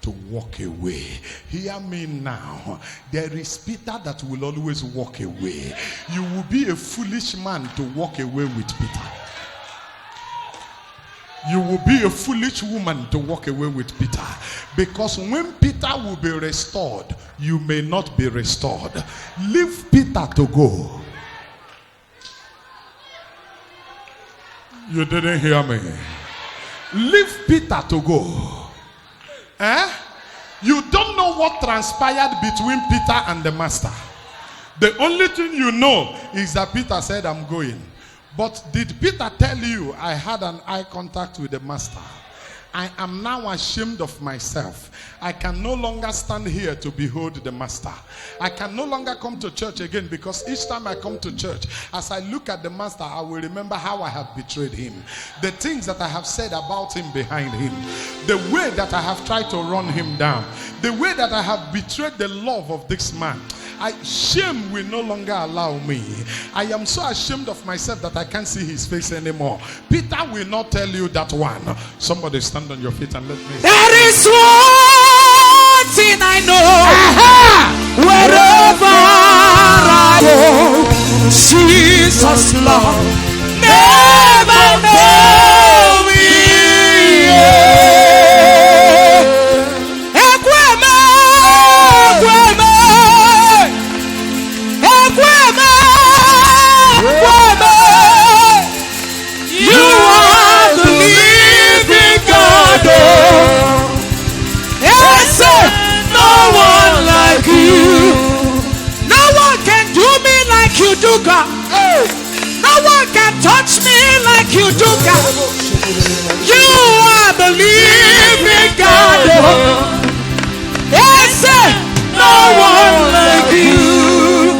A: to walk away. Hear me now. There is Peter that will always walk away. You will be a foolish man to walk away with Peter. You will be a foolish woman to walk away with Peter. Because when Peter will be restored, you may not be restored. Leave Peter to go. You didn't hear me. Leave Peter to go. You don't know what transpired between Peter and the master. The only thing you know is that Peter said, I'm going. But did Peter tell you, I had an eye contact with the master? I am now ashamed of myself. I can no longer stand here to behold the master. I can no longer come to church again, because each time I come to church, as I look at the master, I will remember how I have betrayed him. The things that I have said about him behind him. The way that I have tried to run him down. The way that I have betrayed the love of this man. Shame will no longer allow me. I am so ashamed of myself that I can't see his face anymore. Peter will not tell you that one. Somebody stand on your feet and let me.
C: There is one thing I know. Wherever I go, Jesus' love never fail me. God. No one can touch me like you do, God. You are the living God. Yes, no one like you.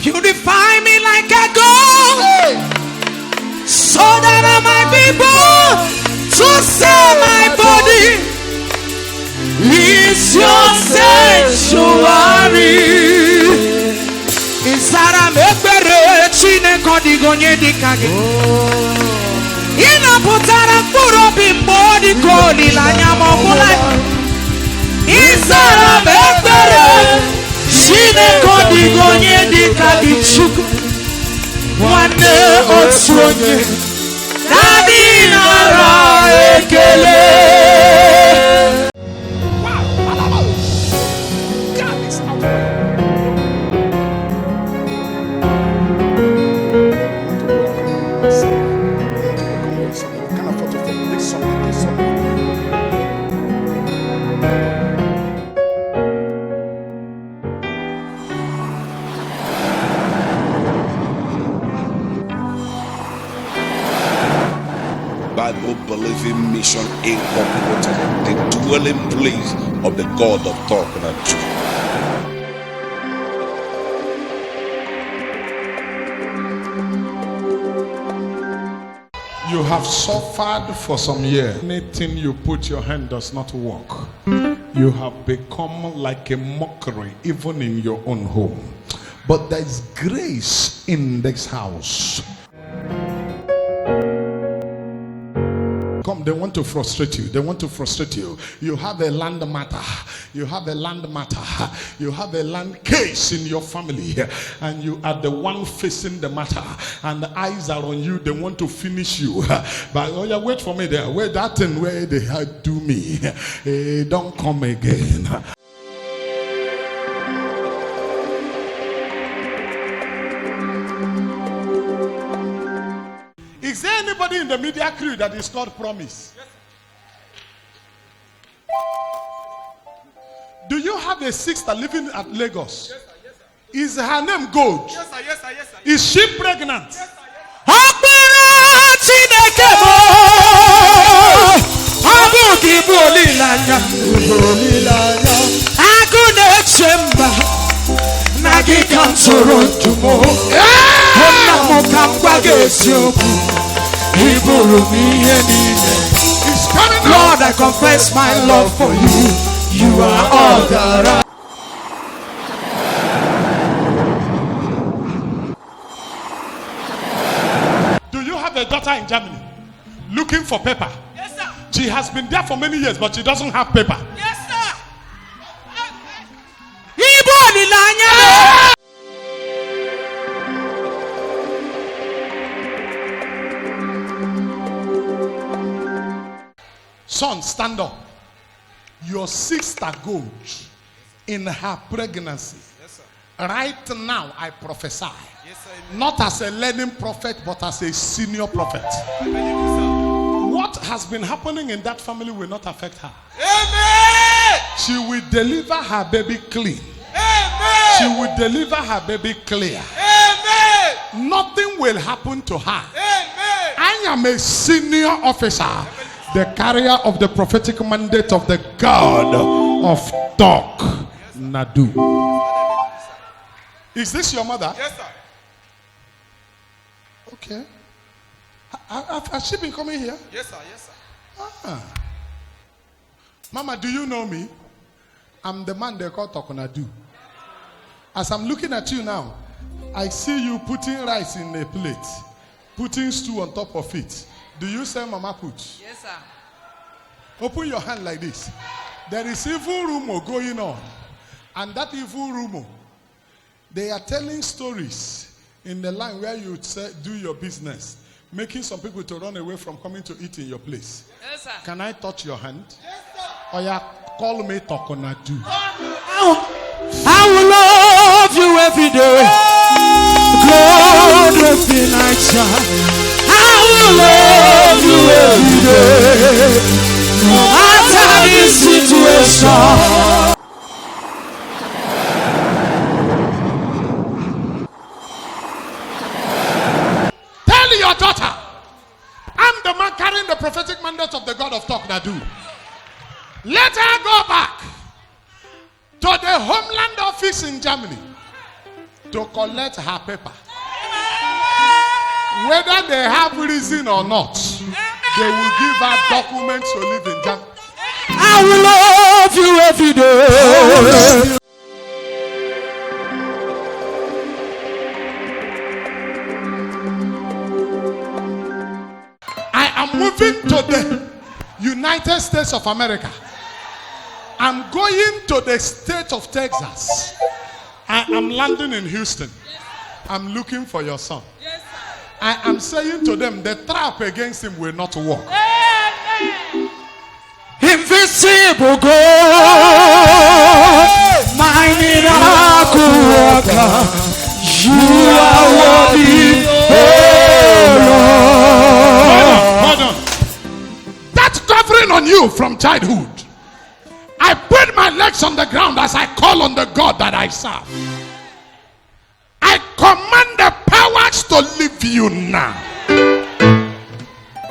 C: Purify me like a gold, so that I might be born to save my body. It's your sanctuary. Isara mekbere chine kodigonye dikage. Ina putara kuro bimbodi kodi la nyama mula. Isara mekbere chine kodigonye dikage chuku. Wane otsuonye dadi nara ekele.
D: Bible-believing Mission Incorporated, the dwelling place of the God of Talknado.
A: You have suffered for some years. Anything you put your hand does not work. You have become like a mockery, even in your own home. But there is grace in this house. Come, they want to frustrate you. They want to frustrate you. You have a land matter. You have a land matter. You have a land case in your family. And you are the one facing the matter. And the eyes are on you. They want to finish you. But oh yeah, wait for me there. Wait, that thing where they had do me. Don't come again. Is there anybody in the media crew that is called Promise? Yes, do you have a sister living at Lagos? Yes, sir. Yes, sir. Is her name Gold? Yes, sir. Yes, sir. Yes, sir. Is she pregnant? Yes, sir.
C: Lord, I confess my love for you. You are all that I.
A: Do you have a daughter in Germany looking for paper?
C: Yes, sir.
A: She has been there for many years, but she doesn't have paper.
C: Yes, sir. Ibo Lilanya.
A: Son, stand up. Your sister goes in her pregnancy.
B: Yes, sir.
A: Right now, I prophesy.
B: Yes, sir.
A: Not as a learning prophet, but as a senior prophet.
B: I believe you, sir.
A: What has been happening in that family will not affect her.
B: Amen.
A: She will deliver her baby clean.
B: Amen.
A: She will deliver her baby clear.
B: Amen.
A: Nothing will happen to her.
B: Amen.
A: I am a senior officer, the carrier of the prophetic mandate of the God of Talknado. Is this your mother?
B: Yes, sir.
A: Okay. Has she been coming here?
B: Yes, sir. Yes, sir.
A: Mama, do you know me? I'm the man they call Talknado. As I'm looking at you now, I see you putting rice in a plate, putting stew on top of it. Do you say Mama put?
C: Yes, sir.
A: Open your hand like this. There is evil rumor going on. And that evil rumor, they are telling stories in the line where you do your business, making some people to run away from coming to eat in your place.
C: Yes, sir.
A: Can I touch your hand? Yes, sir. Or you call me Talknado.
C: I will love you every day. God of the night star. I will love you every day. No matter the situation.
A: Tell your daughter, I'm the man carrying the prophetic mandate of the God of Talknado. Let her go back to the homeland office in Germany to collect her paper. Whether they have reason or not, they will give her documents to live in Germany.
C: I will love you every day.
A: I am moving to the United States of America. I'm going to the state of Texas. I am landing in Houston. I'm looking for your son. I am saying to them, the trap against him will not work.
C: Invisible God, my miracle worker, you are worthy,
A: Hold on. That covering on you from childhood. I put my legs on the ground as I call on the God that I serve. I command the powers to leave you now.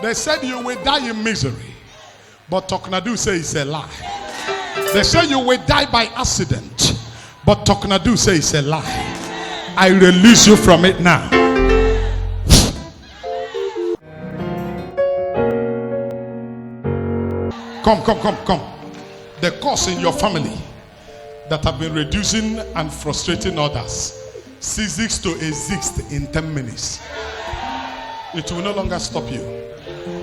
A: They said you will die in misery, but Talknado says it's a lie. They say you will die by accident, but Talknado says it's a lie. I release you from it now. Come. The cause in your family that have been reducing and frustrating others ceases to exist in 10 minutes. It will no longer stop you.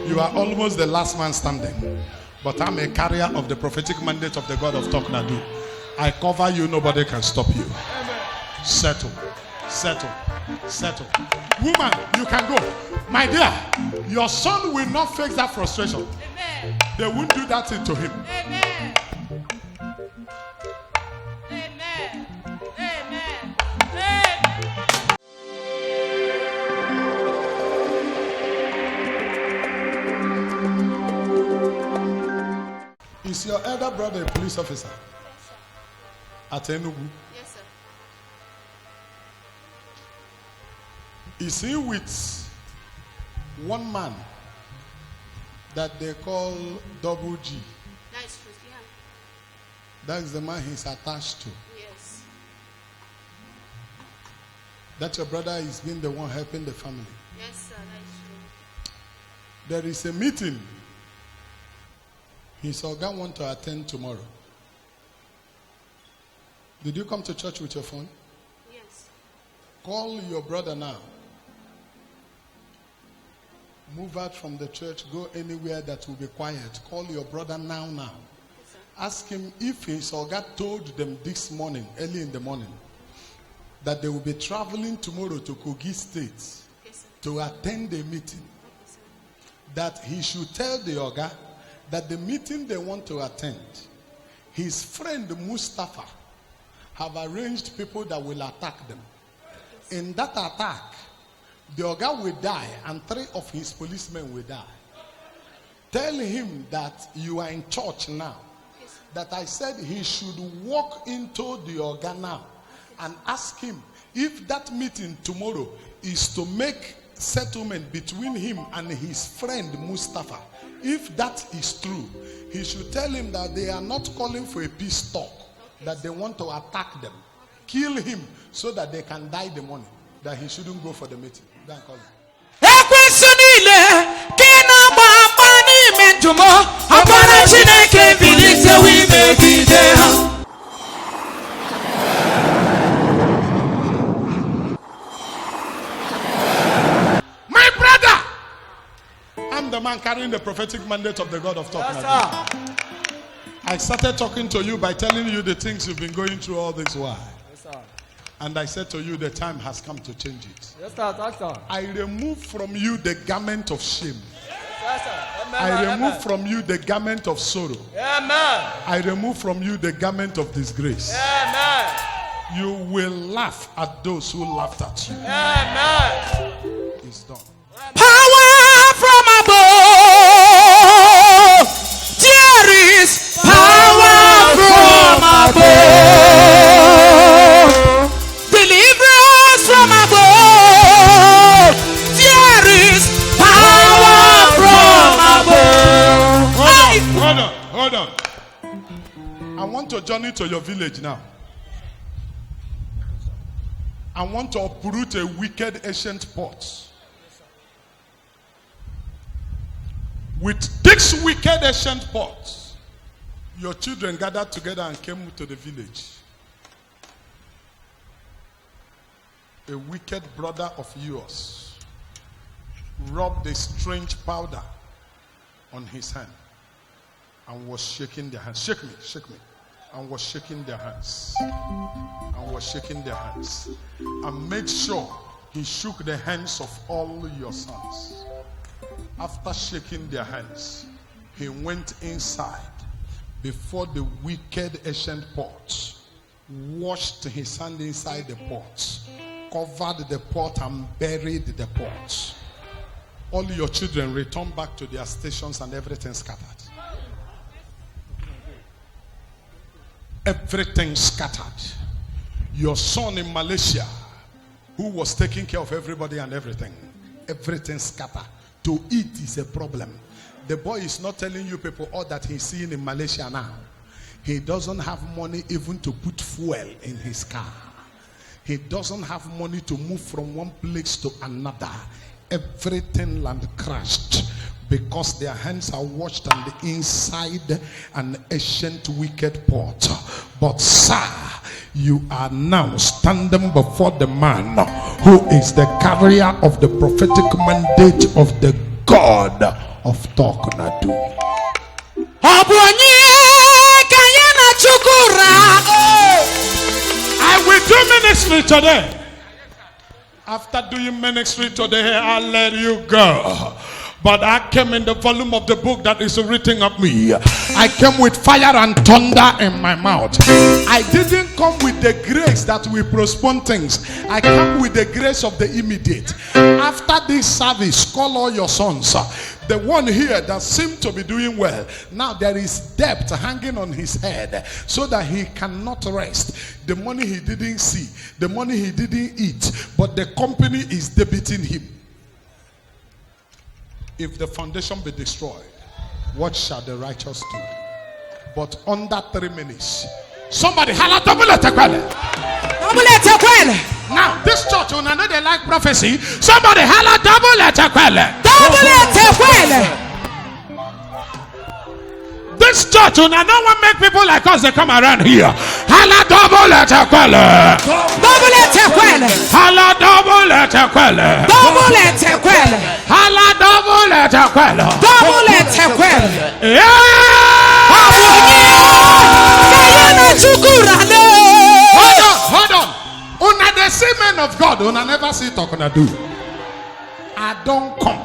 A: You are almost the last man standing. But I'm a carrier of the prophetic mandate of the God of Talknado. I cover you, nobody can stop you. Settle. Woman, you can go. My dear, your son will not face that frustration.
E: Amen.
A: They won't do that thing to him.
E: Amen. Amen. Amen.
A: Is your elder brother a police officer? At Enugu?
E: Yes, sir.
A: Is he with one man that they call Double G?
E: That is true. Yeah.
A: That is the man he's attached to.
E: Yes.
A: That your brother is being the one helping the family.
E: Yes, sir. That is true.
A: There is a meeting his organ want to attend tomorrow. Did you come to church with your phone?
E: Yes.
A: Call your brother now. Move out from the church, go anywhere that will be quiet. Call your brother now. Ask him if his Oga told them this morning, early in the morning, that they will be traveling tomorrow to Kogi State to attend a meeting. That he should tell the Oga that the meeting they want to attend, his friend Mustafa have arranged people that will attack them. In that attack, the Oga will die and 3 of his policemen will die. Tell him that you are in church now. That I said he should walk into the Oga now and ask him if that meeting tomorrow is to make settlement between him and his friend Mustafa. If that is true, he should tell him that they are not calling for a peace talk, that they want to attack them, kill him so that they can die the morning, that he shouldn't go for the meeting. Don't call him. My brother, I'm the man carrying the prophetic mandate of the God of Talknado. I started talking to you by telling you the things you've been going through all this while. And I said to you, the time has come to change it.
C: Yes, sir.
A: I remove from you the garment of shame.
C: Yes, sir. Amen.
A: I remove from you the garment of sorrow.
C: Amen.
A: I remove from you the garment of disgrace.
C: Amen.
A: You will laugh at those who laughed at you.
C: Amen.
A: It's done.
C: Power from above. There is power from above. Deliverance from above. There is power from above.
A: Hold on. I want to journey to your village now. I want to uproot a wicked ancient pot. With this wicked ancient pot, your children gathered together and came to the village. A wicked brother of yours rubbed a strange powder on his hand and was shaking their hands. Shake me. And was shaking their hands. And made sure he shook the hands of all your sons. After shaking their hands, he went inside before the wicked ancient pot, washed his hand inside the pot, covered the pot and buried the pot. All your children returned back to their stations and everything scattered. Everything scattered. Your son in Malaysia, who was taking care of everybody and everything scattered. To eat is a problem. The boy is not telling you people all that he's seeing in Malaysia now. He doesn't have money even to put fuel in his car. He doesn't have money to move from one place to another. Everything land crashed because their hands are washed on the inside an ancient wicked pot. But sir, you are now standing before the man who is the carrier of the prophetic mandate of the God of Talknado. I will do ministry today. After doing ministry today, I'll let you go. But I came in the volume of the book that is written of me. I came with fire and thunder in my mouth. I didn't come with the grace that will postpone things. I come with the grace of the immediate. After this service, call all your sons. The one here that seemed to be doing well, now there is debt hanging on his head so that he cannot rest. The money he didn't see, the money he didn't eat, but the company is debiting him. If the foundation be destroyed, what shall the righteous do? But under 3 minutes, somebody holla double it. Now this church, when I know they like prophecy, somebody holla double it.
C: this church, and I don't want to make people like us that come around here. Hala double etequele.
F: Double etequele.
C: Hala double etequele.
F: Double etequele.
C: Hala double etequele.
F: Double etequele.
C: Yeah!
A: Hold on. Una the same men of God, una never see Talknado. I don't come.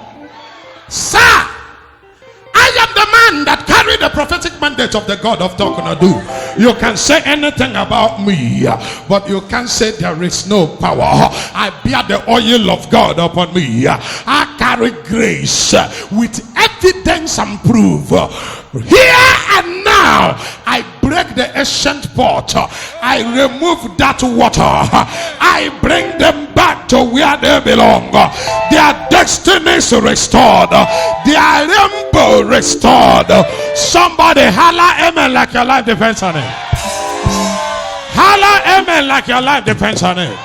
A: Sir, I am the man that carried the prophetic mandate of the God of Talknado. You can say anything about me, but you can't say there is no power. I bear the oil of God upon me. I carry grace with evidence and proof. Here and now, I break the ancient pot. I remove that water. I bring them back to where they belong. Their destinies restored. Their rainbow restored. Somebody holla amen like your life depends on it. Holla amen like your life depends on it.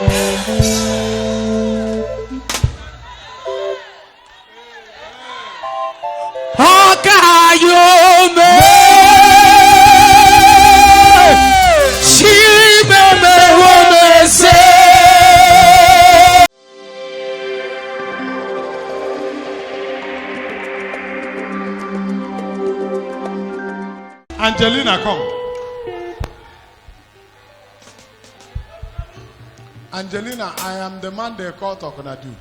A: Angelina, come. Angelina, I am the man they call Talknado.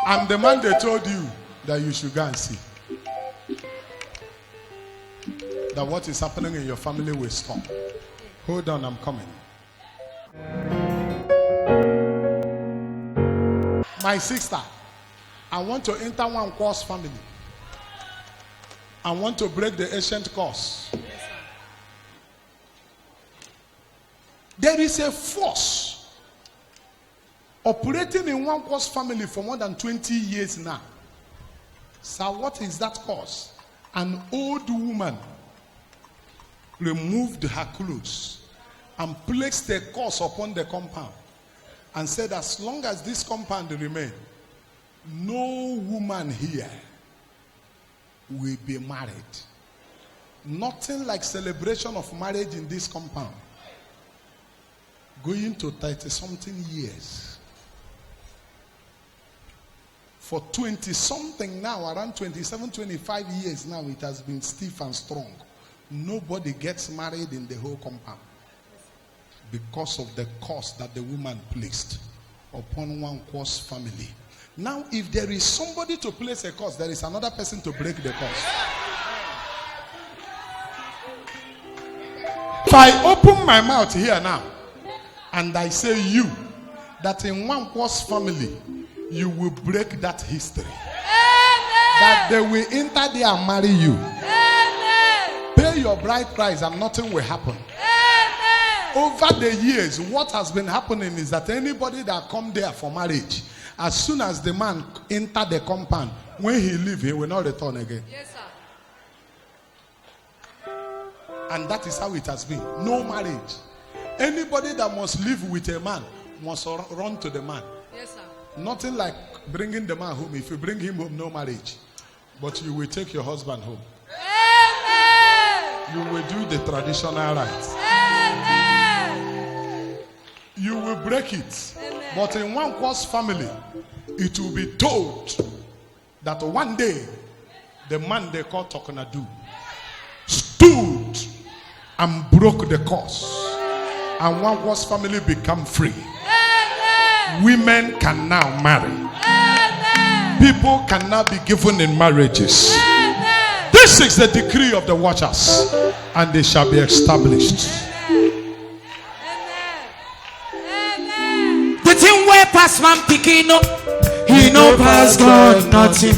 A: I'm the man they told you that you should go and see. That what is happening in your family will stop. Hold on, I'm coming. My sister, I want to enter one course family. I want to break the ancient curse. There is a force operating in one cause family for more than 20 years now. So what is that cause? An old woman removed her clothes and placed a curse upon the compound and said, as long as this compound remains, no woman here will be married. Nothing like celebration of marriage in this compound. Going to 30-something years. For 20-something now, around 27, 25 years now, it has been stiff and strong. Nobody gets married in the whole compound because of the curse that the woman placed upon one curse family. Now, if there is somebody to place a curse, there is another person to break the curse. If I open my mouth here now, and I say you, that in one curse family, you will break that history. Amen. That they will enter there and marry you. Amen. Pay your bride price and nothing will happen. Amen. Over the years, what has been happening is that anybody that come there for marriage, as soon as the man enter the compound, when he leave, he will not return again.
E: Yes, sir.
A: And that is how it has been. No marriage. Anybody that must live with a man must run to the man.
E: Yes, sir.
A: Nothing like bringing the man home. If you bring him home, no marriage. But you will take your husband home.
E: Amen.
A: You will do the traditional rites.
E: Amen.
A: You will break it.
E: Amen.
A: But in one course family, it will be told that one day, the man they call Talknado stood and broke the curse. And one course family become free.
E: Amen.
A: Women can now marry.
E: Amen.
A: People can now be given in marriages.
E: Amen.
A: This is the decree of the watchers, and they shall be established.
E: Amen. Amen.
F: The thing where pass man picking up, he no pass God, nothing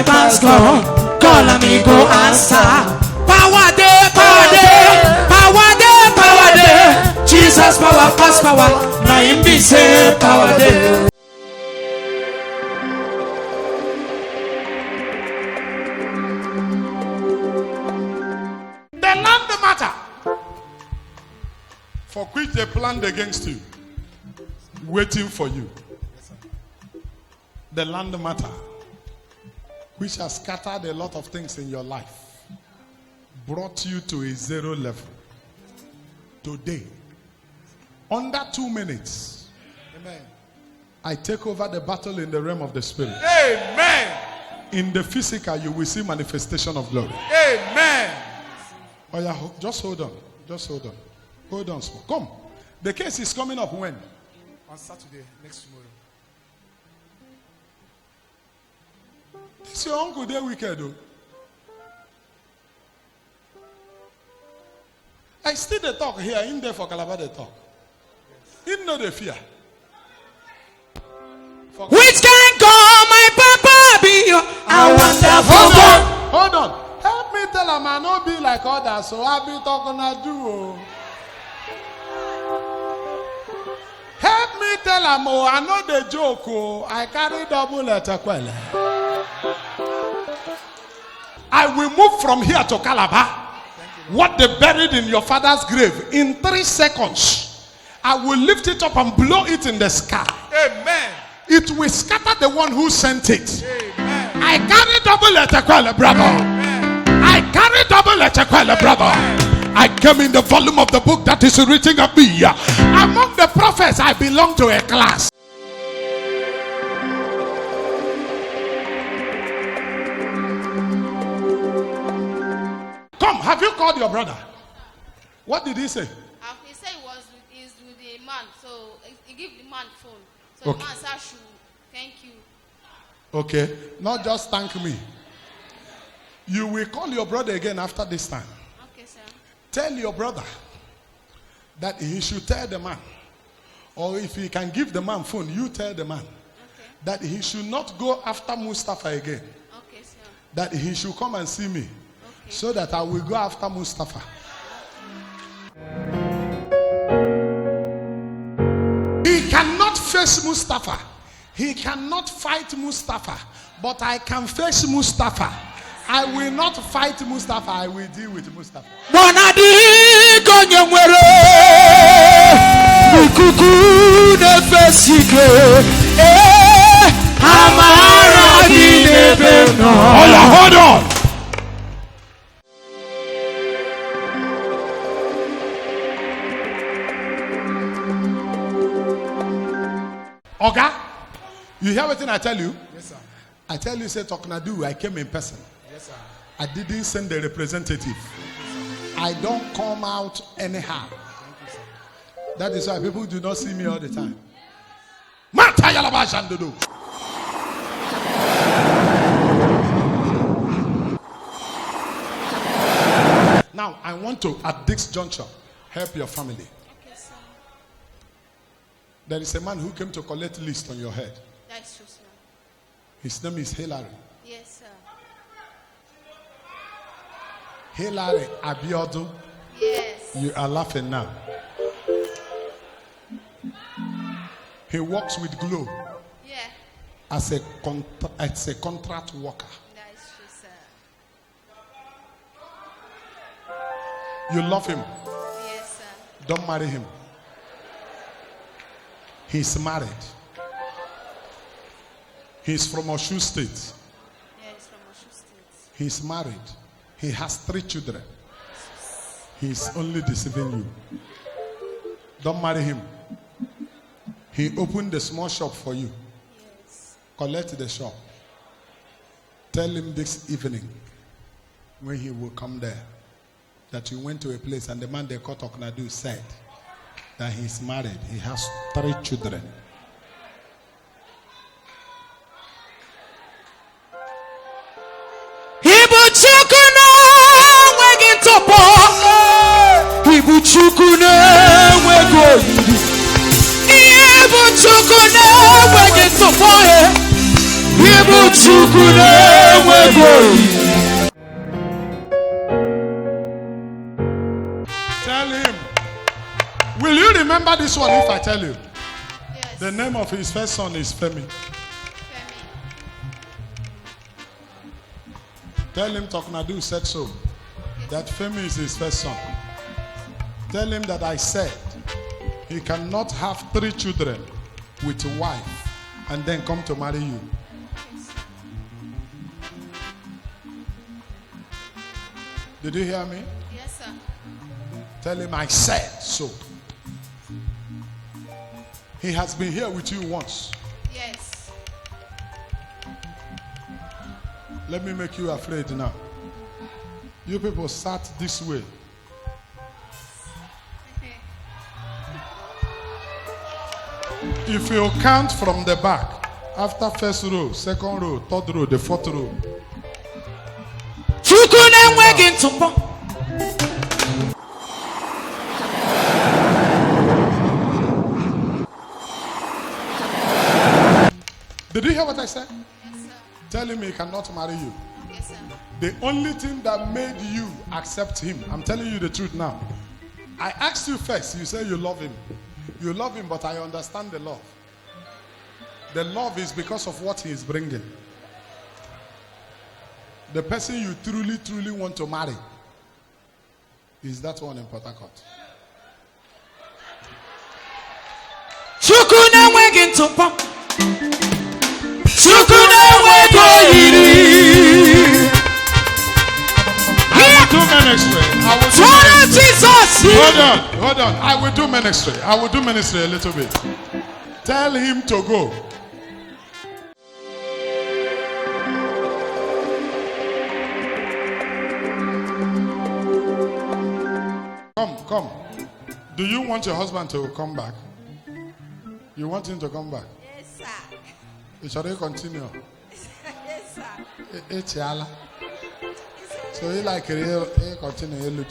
F: pass God. Call and me go answer. Power day, power day, power day, power day. Jesus power pass power. Now him be say power day.
A: The land matter, for which they planned against you, waiting for you. The land matter, which has scattered a lot of things in your life, brought you to a zero level. Today, under 2 minutes,
C: Amen.
A: I take over the battle in the realm of the spirit.
C: Amen.
A: In the physical, you will see manifestation of glory.
C: Amen.
A: Oh yeah, just hold on. Just hold on. Hold on, small. Come. The case is coming up when?
C: On Saturday, next tomorrow.
A: It's your uncle there wicked though. I still the talk here, in there for Calabar the talk. In no the fear.
F: Which can go, my papa be your a wonderful God.
A: Hold on. Help me tell him I not be like others, so I be Talknado. Help me tell him, oh, I know the joke, oh, I carry double letter quelle. I will move from here to Calabar. What they buried in your father's grave in 3 seconds, I will lift it up and blow it in the sky.
C: Amen.
A: It will scatter the one who sent it.
C: Amen.
A: I carry double letter quelle, brother.
C: Amen.
A: I carry double letter quelle, brother. I came in the volume of the book that is written of me. Among the prophets, I belong to a class. Come, have you called your brother? What did he say?
E: He said he's with the man, so he give the man phone. So
A: Okay.
E: the man said, I should thank you.
A: Okay, not just thank me. You will call your brother again after this time.
E: Okay, sir.
A: Tell your brother that he should tell the man, or if he can give the man phone, you tell the man
E: Okay.
A: that he should not go after Mustafa again.
E: Okay, sir.
A: That he should come and see me,
E: Okay.
A: so that I will go after Mustafa. He cannot face Mustafa. He cannot fight Mustafa. But I can face Mustafa. I will not fight Mustafa. I will deal with Mustafa.
F: Monadi konye mwere Mukuku nefesike Amara di nebeno.
A: Oh yeah, hold on. Oga, you hear what I tell you?
C: Yes, sir.
A: I tell you, say Talknado, I came in person.
C: Yes, sir.
A: I didn't send the representative. I don't come out anyhow. That is why people do not see me all the time. Now, I want to, at this juncture, help your family.
E: Okay, sir.
A: There is a man who came to collect list on your head.
E: That's true, sir.
A: His name is Hilary.
E: Yes, sir.
A: Hilary Abiodun.
E: Yes.
A: You are laughing now. He works with Glow
E: Yeah.
A: as a contract worker.
E: That's true, sir.
A: You love him.
E: Yes, sir.
A: Don't marry him. He's married. He's from Oshu State.
E: Yeah, he's from Oshu State.
A: He's married. He has 3 children. He's only deceiving you. Don't marry him. He opened a small shop for you.
E: Yes.
A: Collect the shop. Tell him this evening when he will come there that you went to a place and the man they call Talknado said that he's married. He has 3 children.
F: Ibuchukuna wegi topo Ibuchukuna wego yiri Ibuchukuna wegi topo Ibuchukuna wego yiri.
A: Tell him. Will you remember this one if I tell you?
E: Yes.
A: The name of his first son is Femi.
E: Femi.
A: Tell him Talknado said so. That Femi is his first son. Tell him that I said he cannot have 3 children with a wife and then come to marry you. Did you hear me?
E: Yes, sir.
A: Tell him I said so. He has been here with you once.
E: Yes.
A: Let me make you afraid now. You people sat this way. If you count from the back, after first row, second row, third row, the fourth row.
F: Chukwu na-enweghị ntụpọ.
A: Did you hear what I said?
E: Yes, sir.
A: Tell him he cannot marry you.
E: Yes, sir.
A: The only thing that made you accept him, I'm telling you the truth now. I asked you first, you say you love him. You love him, but I understand the love. The love is because of what he is bringing. The person you truly, truly want to marry is that one in Port Harcourt.
F: Chukwu na-enweghị ntụpọ. Chukwu na-enweghị oyiri.
A: I will do ministry. I will do
F: Tụọrọ
A: ministry.
F: Jizọs.
A: Hold on. I will do ministry. I will do ministry a little bit. Tell him to go. Come. Do you want your husband to come back? You want him to come back?
E: Yes, sir.
A: Shall he continue?
E: Yes, sir.
A: It's so he like he continue.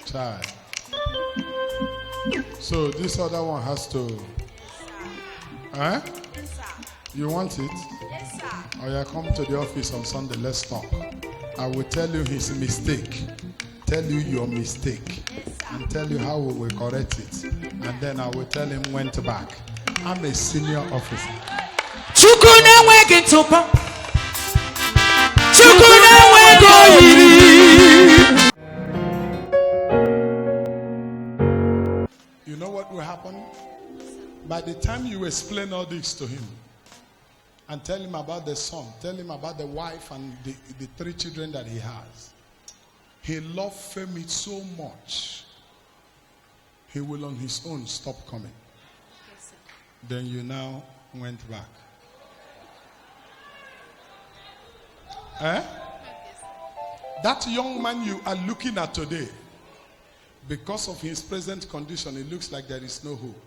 A: Child. So this other one has to. Huh?
E: Yes, sir.
A: You want it?
E: Yes, sir.
A: Or you come to the office on Sunday, let's talk. I will tell you his mistake. Tell you your mistake. And tell you how we will correct it. And then I will tell him went back. I'm a senior officer.
F: Chukwu na-enweghị ntụpọ. Chukwu na-enweghị oyiri.
A: You know what will happen? By the time you explain all this to him and tell him about the son, tell him about the wife and the 3 children that he has, he loved Femi so much, he will on his own stop coming.
E: Yes, sir.
A: Then you now went back. Eh?
E: Yes, sir.
A: That young man you are looking at today, because of his present condition, it looks like there is no hope.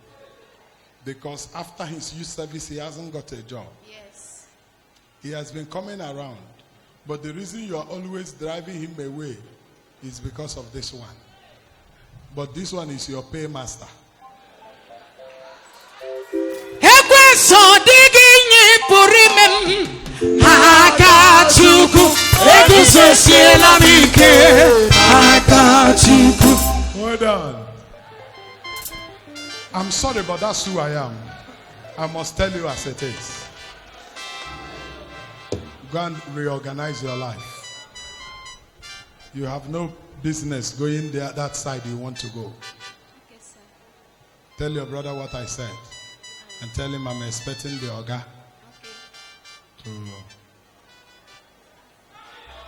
A: Because after his youth service, he hasn't got a job.
E: Yes.
A: He has been coming around. But the reason you are always driving him away is because of this one. But this one is your paymaster.
F: Ekweso dịghị nye pụrụ ime m. Aka Chukwu eguzosiela m ike. Aka Chukwu.
A: Hold on. I'm sorry, but that's who I am. I must tell you as it is. Go and reorganize your life. You have no business going there, that side you want to go.
E: Yes, sir.
A: Tell your brother what I said. And tell him I'm expecting the Oga
E: Okay.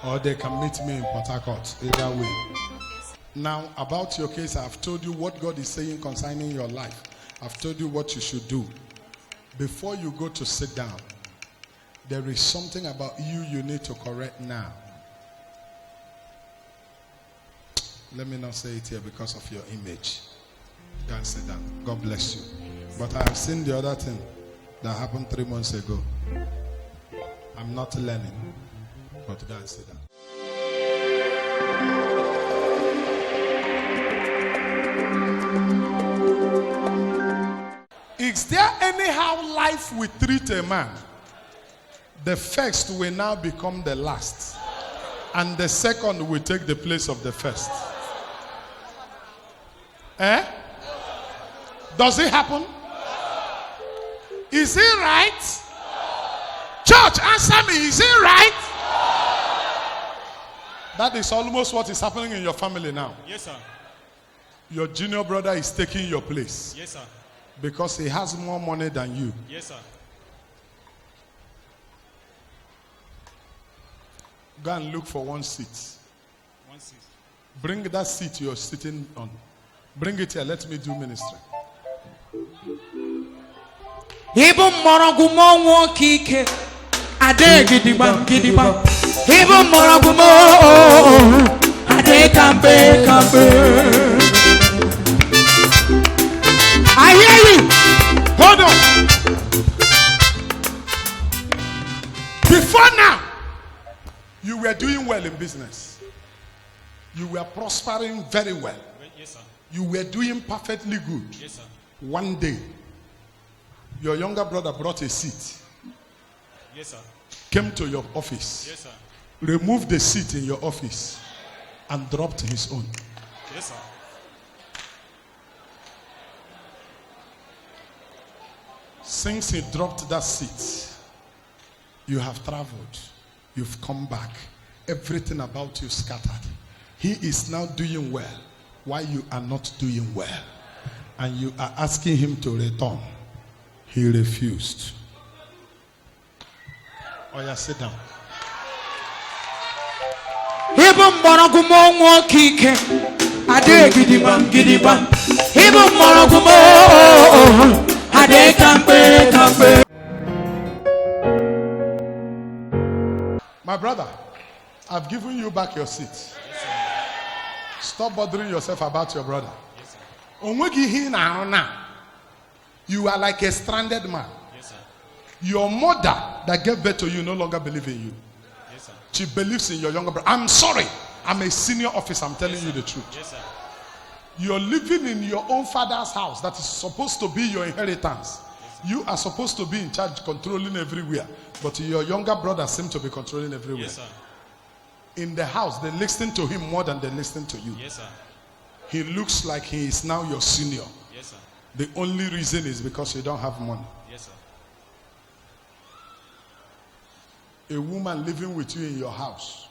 A: to. Or they can meet me in Port Harcourt. Either way.
E: Okay, sir.
A: Now, about your case, I've told you what God is saying concerning your life. I've told you what you should do. Before you go to sit down, there is something about you need to correct now. Let me not say it here because of your image. Go and sit down. God bless you. But I have seen the other thing that happened 3 months ago. I'm not learning. But go and sit down. Is there anyhow life we treat a man? The first will now become the last. And the second will take the place of the first. Eh? Does it happen? Is it right? Church, answer me. Is it right? That is almost what is happening in your family now.
B: Yes, sir.
A: Your junior brother is taking your place
B: Yes, sir.
A: because he has more money than you.
B: Yes, sir.
A: Go and look for one seat.
B: One seat.
A: Bring that seat you're sitting on. Bring it here. Let me do ministry.
F: Even Moragumo Kike. Ade Gidibam Gidibam. Even Moragumo. Ade Campe Campe. I hear you.
A: Hold on. Before now, you were doing well in business. You were prospering very well.
B: Yes, sir.
A: You were doing perfectly good.
B: Yes, sir.
A: One day, your younger brother brought a seat,
B: Yes, sir.
A: came to your office,
B: Yes, sir.
A: removed the seat in your office, and dropped his own.
B: Yes, sir.
A: Since he dropped that seat, you have traveled, you've come back, everything about you scattered. He is now doing well while you are not doing well, and you are asking him to return. He refused. Oh yeah, sit down.
F: Even Moragumo Kike. Ade Gidibam Gidibam. Even Moragumo. Ade Campe Campe.
A: My brother, I've given you back your seat. Stop bothering yourself about your brother. You are like a stranded man.
B: Yes, sir.
A: Your mother that gave birth to you no longer believes in you.
B: Yes, sir.
A: She believes in your younger brother. I'm sorry. I'm a senior officer. I'm telling you the truth.
B: Yes, sir.
A: You're living in your own father's house that is supposed to be your inheritance. You are supposed to be in charge, controlling everywhere. But your younger brother seems to be controlling everywhere.
B: Yes, sir.
A: In the house, they listen to him more than they listen to you.
B: Yes, sir.
A: He looks like he is now your senior.
B: Yes, sir.
A: The only reason is because you don't have money.
B: Yes, sir.
A: A woman living with you in your house,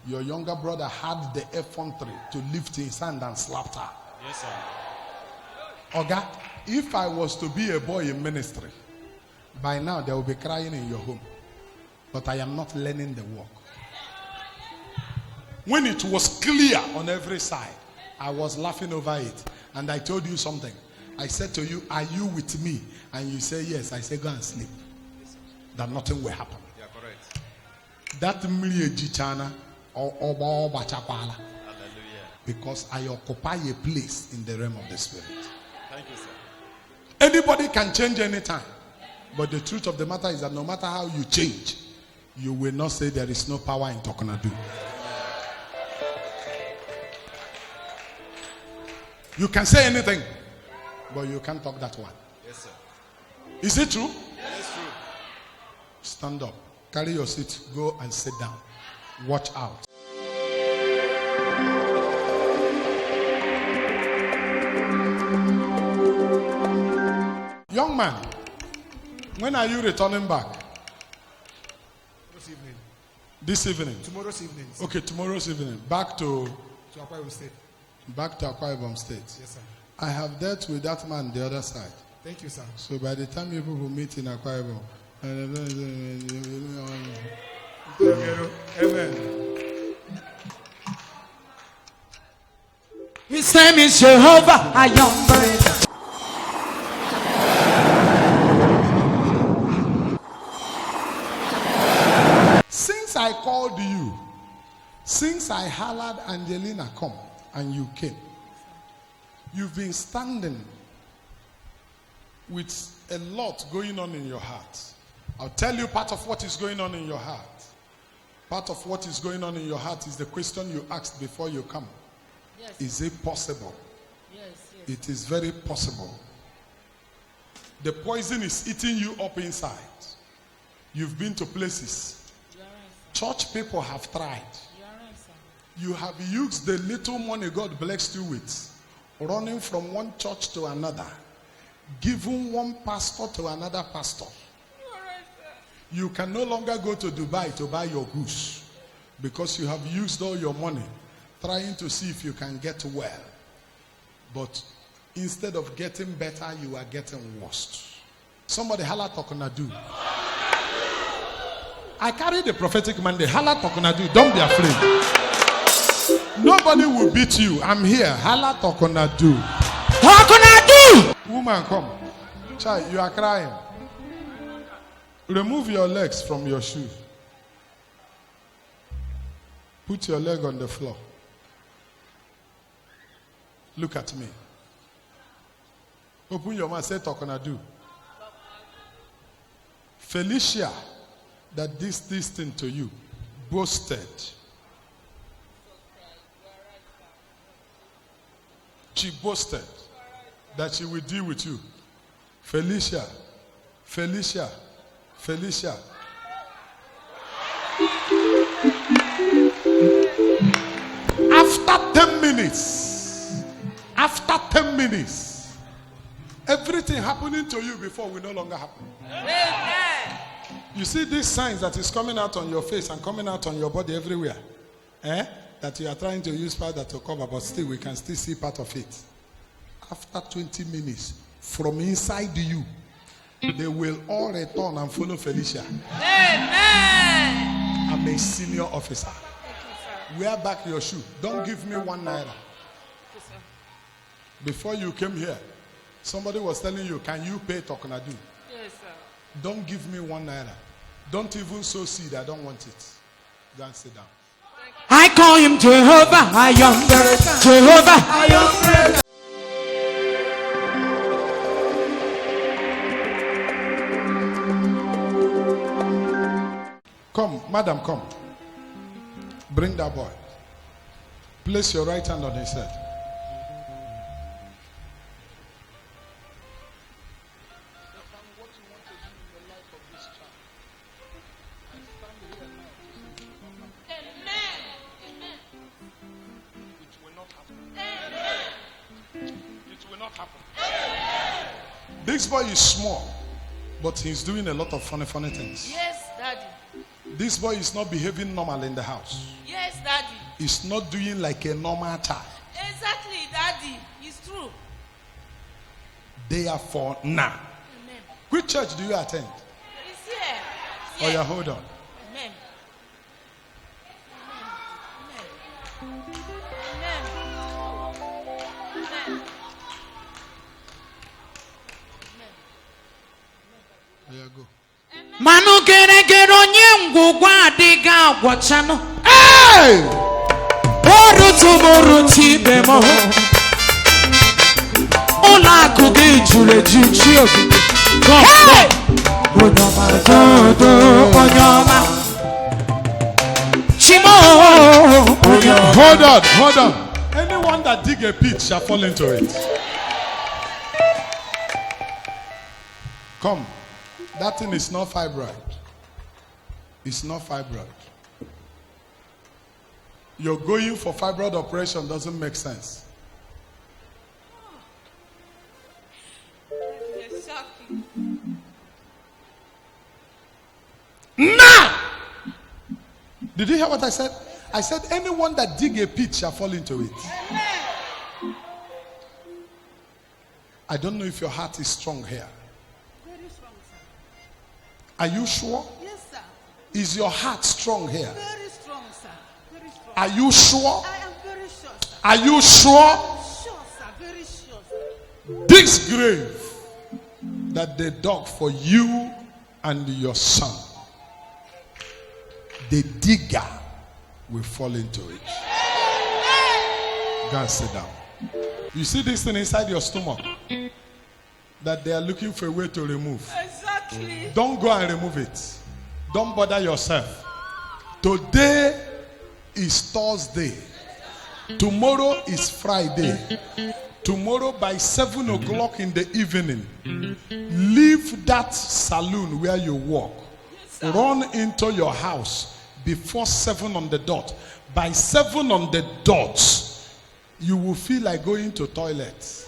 A: your younger brother had the effrontery to lift his hand and slapped her.
B: Yes, sir.
A: Oga, if I was to be a boy in ministry, by now they will be crying in your home. But I am not learning the work. When it was clear on every side, I was laughing over it. And I told you something. I said to you, are you with me? And you say yes. I say go and sleep. That nothing will happen.
B: You are correct.
A: That Chana or
B: Hallelujah.
A: because I occupy a place in the realm of the spirit.
B: Thank you, sir.
A: Anybody can change anytime. But the truth of the matter is that no matter how you change, you will not say there is no power in Talknado. You can say anything, but you can't talk that one.
B: Yes, sir.
A: Is it true?
B: Yes, true.
A: Stand up. Carry your seat. Go and sit down. Watch out. Young man, when are you returning back?
G: This evening.
A: This evening.
G: Tomorrow's evening.
A: Okay, tomorrow's evening. Back to
G: Akwa Ibom State.
A: Akwa Ibom State.
G: Yes, sir.
A: I have dealt with that man the other side.
G: Thank you, sir.
A: So by the time you people meet in Akwa Ibom,
G: Amen.
F: His name is Jehovah. I am bread.
A: Since I called you, since I hollered Angelina, come, and you came, you've been standing with a lot going on in your heart. I'll tell you part of what is going on in your heart. Part of what is going on in your heart is the question you asked before you come.
E: Yes.
A: Is it possible?
E: Yes.
A: It is very possible. The poison is eating you up inside. You've been to places.
E: You are right, sir.
A: Church people have tried.
E: You are right, sir.
A: You have used the little money God blessed you with, running from one church to another, giving one pastor to another pastor.
E: You are right, sir.
A: You can no longer go to Dubai to buy your goods because you have used all your money trying to see if you can get well. But instead of getting better, you are getting worse. Somebody holla Talknado. I carry the prophetic mandate. Hala Talknado. Don't be afraid. Nobody will beat you. I'm here. Hala Talknado.
F: Talknado.
A: Woman, come. Child, you are crying. Remove your legs from your shoe. Put your leg on the floor. Look at me. Open your mouth. Say Talknado. Felicia, that this thing to you, boasted. She boasted that she will deal with you. Felicia. After 10 minutes, everything happening to you before will no longer happen.
C: Amen.
A: You see these signs that is coming out on your face and coming out on your body everywhere. That you are trying to use powder to cover, but still we can still see part of it. After 20 minutes, from inside you, they will all return and follow Felicia.
C: Amen.
A: I'm a senior officer. Wear back your shoe. Don't give me 1 naira. Before you came here, somebody was telling you, can you pay Talknado?
C: Yes, sir.
A: Don't give me 1 naira. Don't even sow seed. I don't want it. Go and sit down.
F: I call him Jehovah. I am Jehovah. I am.
A: Come, madam, come. Bring that boy. Place your right hand on his head. This boy is small, but he's doing a lot of funny things.
E: Yes, Daddy.
A: This boy is not behaving normal in the house.
E: Yes, Daddy.
A: He's not doing like a normal child.
E: Exactly, Daddy. It's true.
A: Therefore, now.
E: Amen.
A: Which church do you attend?
E: It's here. It's
A: Oh,
E: here.
A: yeah, hold on.
E: Amen. Amen. Amen.
A: There you go.
F: Manu gere onye ngwugwu adịghị agwọchanụ.
A: Hey!
F: Orutumuru tibemo. Ụlọ akụ gị juru eju chi ogige. Hey! Onye ọma dodo onye ọma. Chimo onye ọma.
A: Hold on. Anyone that dig a pit shall fall into it. Come. That thing is not fibroid. It's not fibroid. You're going for fibroid operation doesn't make sense.
E: You're shocking.
A: Now! Did you hear what I said? I said anyone that dig a pit shall fall into it. I don't know if your heart is strong here.
E: Very strong, sir.
A: Are you sure?
E: Yes, sir.
A: Is your heart strong here?
E: Very strong, sir. Very strong.
A: Are you sure?
E: I am very sure, sir.
A: Are you sure?
E: Sure, sir. Very sure, sir.
A: This grave that they dug for you and your son, the digger will fall into it. Go and sit down. You see this thing inside your stomach that they are looking for a way to remove.
E: Exactly.
A: Don't go and remove it. Don't bother yourself. Today is Thursday. Tomorrow is Friday. Tomorrow by 7 o'clock in the evening, leave that saloon where you work. Run into your house before 7 on the dot. By 7 on the dot, you will feel like going to toilet.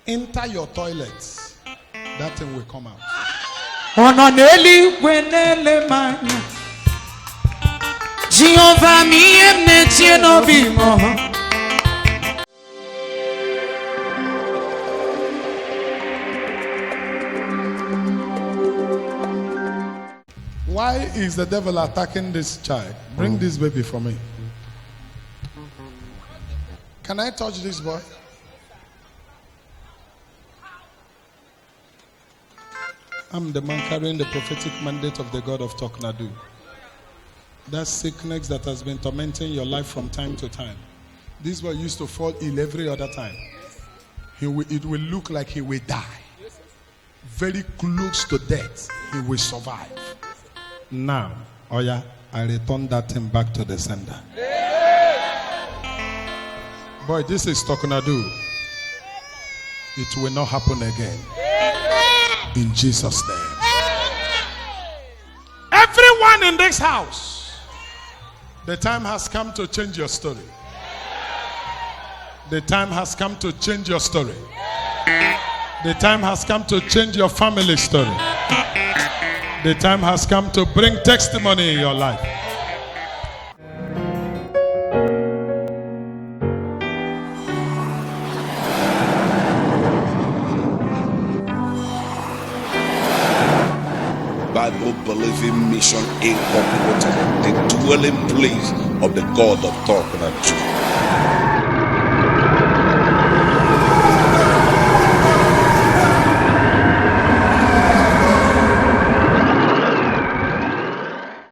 A: Enter your toilet. That thing will come out.
F: Ọnọ n'eluigwe na-ele m anya. Jehova m ihe m na-etie n'obi m.
A: Why is the devil attacking this child? Bring this baby for me. Can I touch this boy? I'm the man carrying the prophetic mandate of the God of Talknado. That sickness that has been tormenting your life from time to time. This boy used to fall ill every other time. It will look like he will die. Very close to death, he will survive. Now, I return that thing back to the sender. Boy, this is Talknado. It will not happen again. In Jesus' name. Everyone in this house, the time has come to change your story. The time has come to change your story. The time has come to change your family story. The time has come to bring testimony in your life.
D: Bible Believing Mission Incorporated, the dwelling place of the God of Talknado.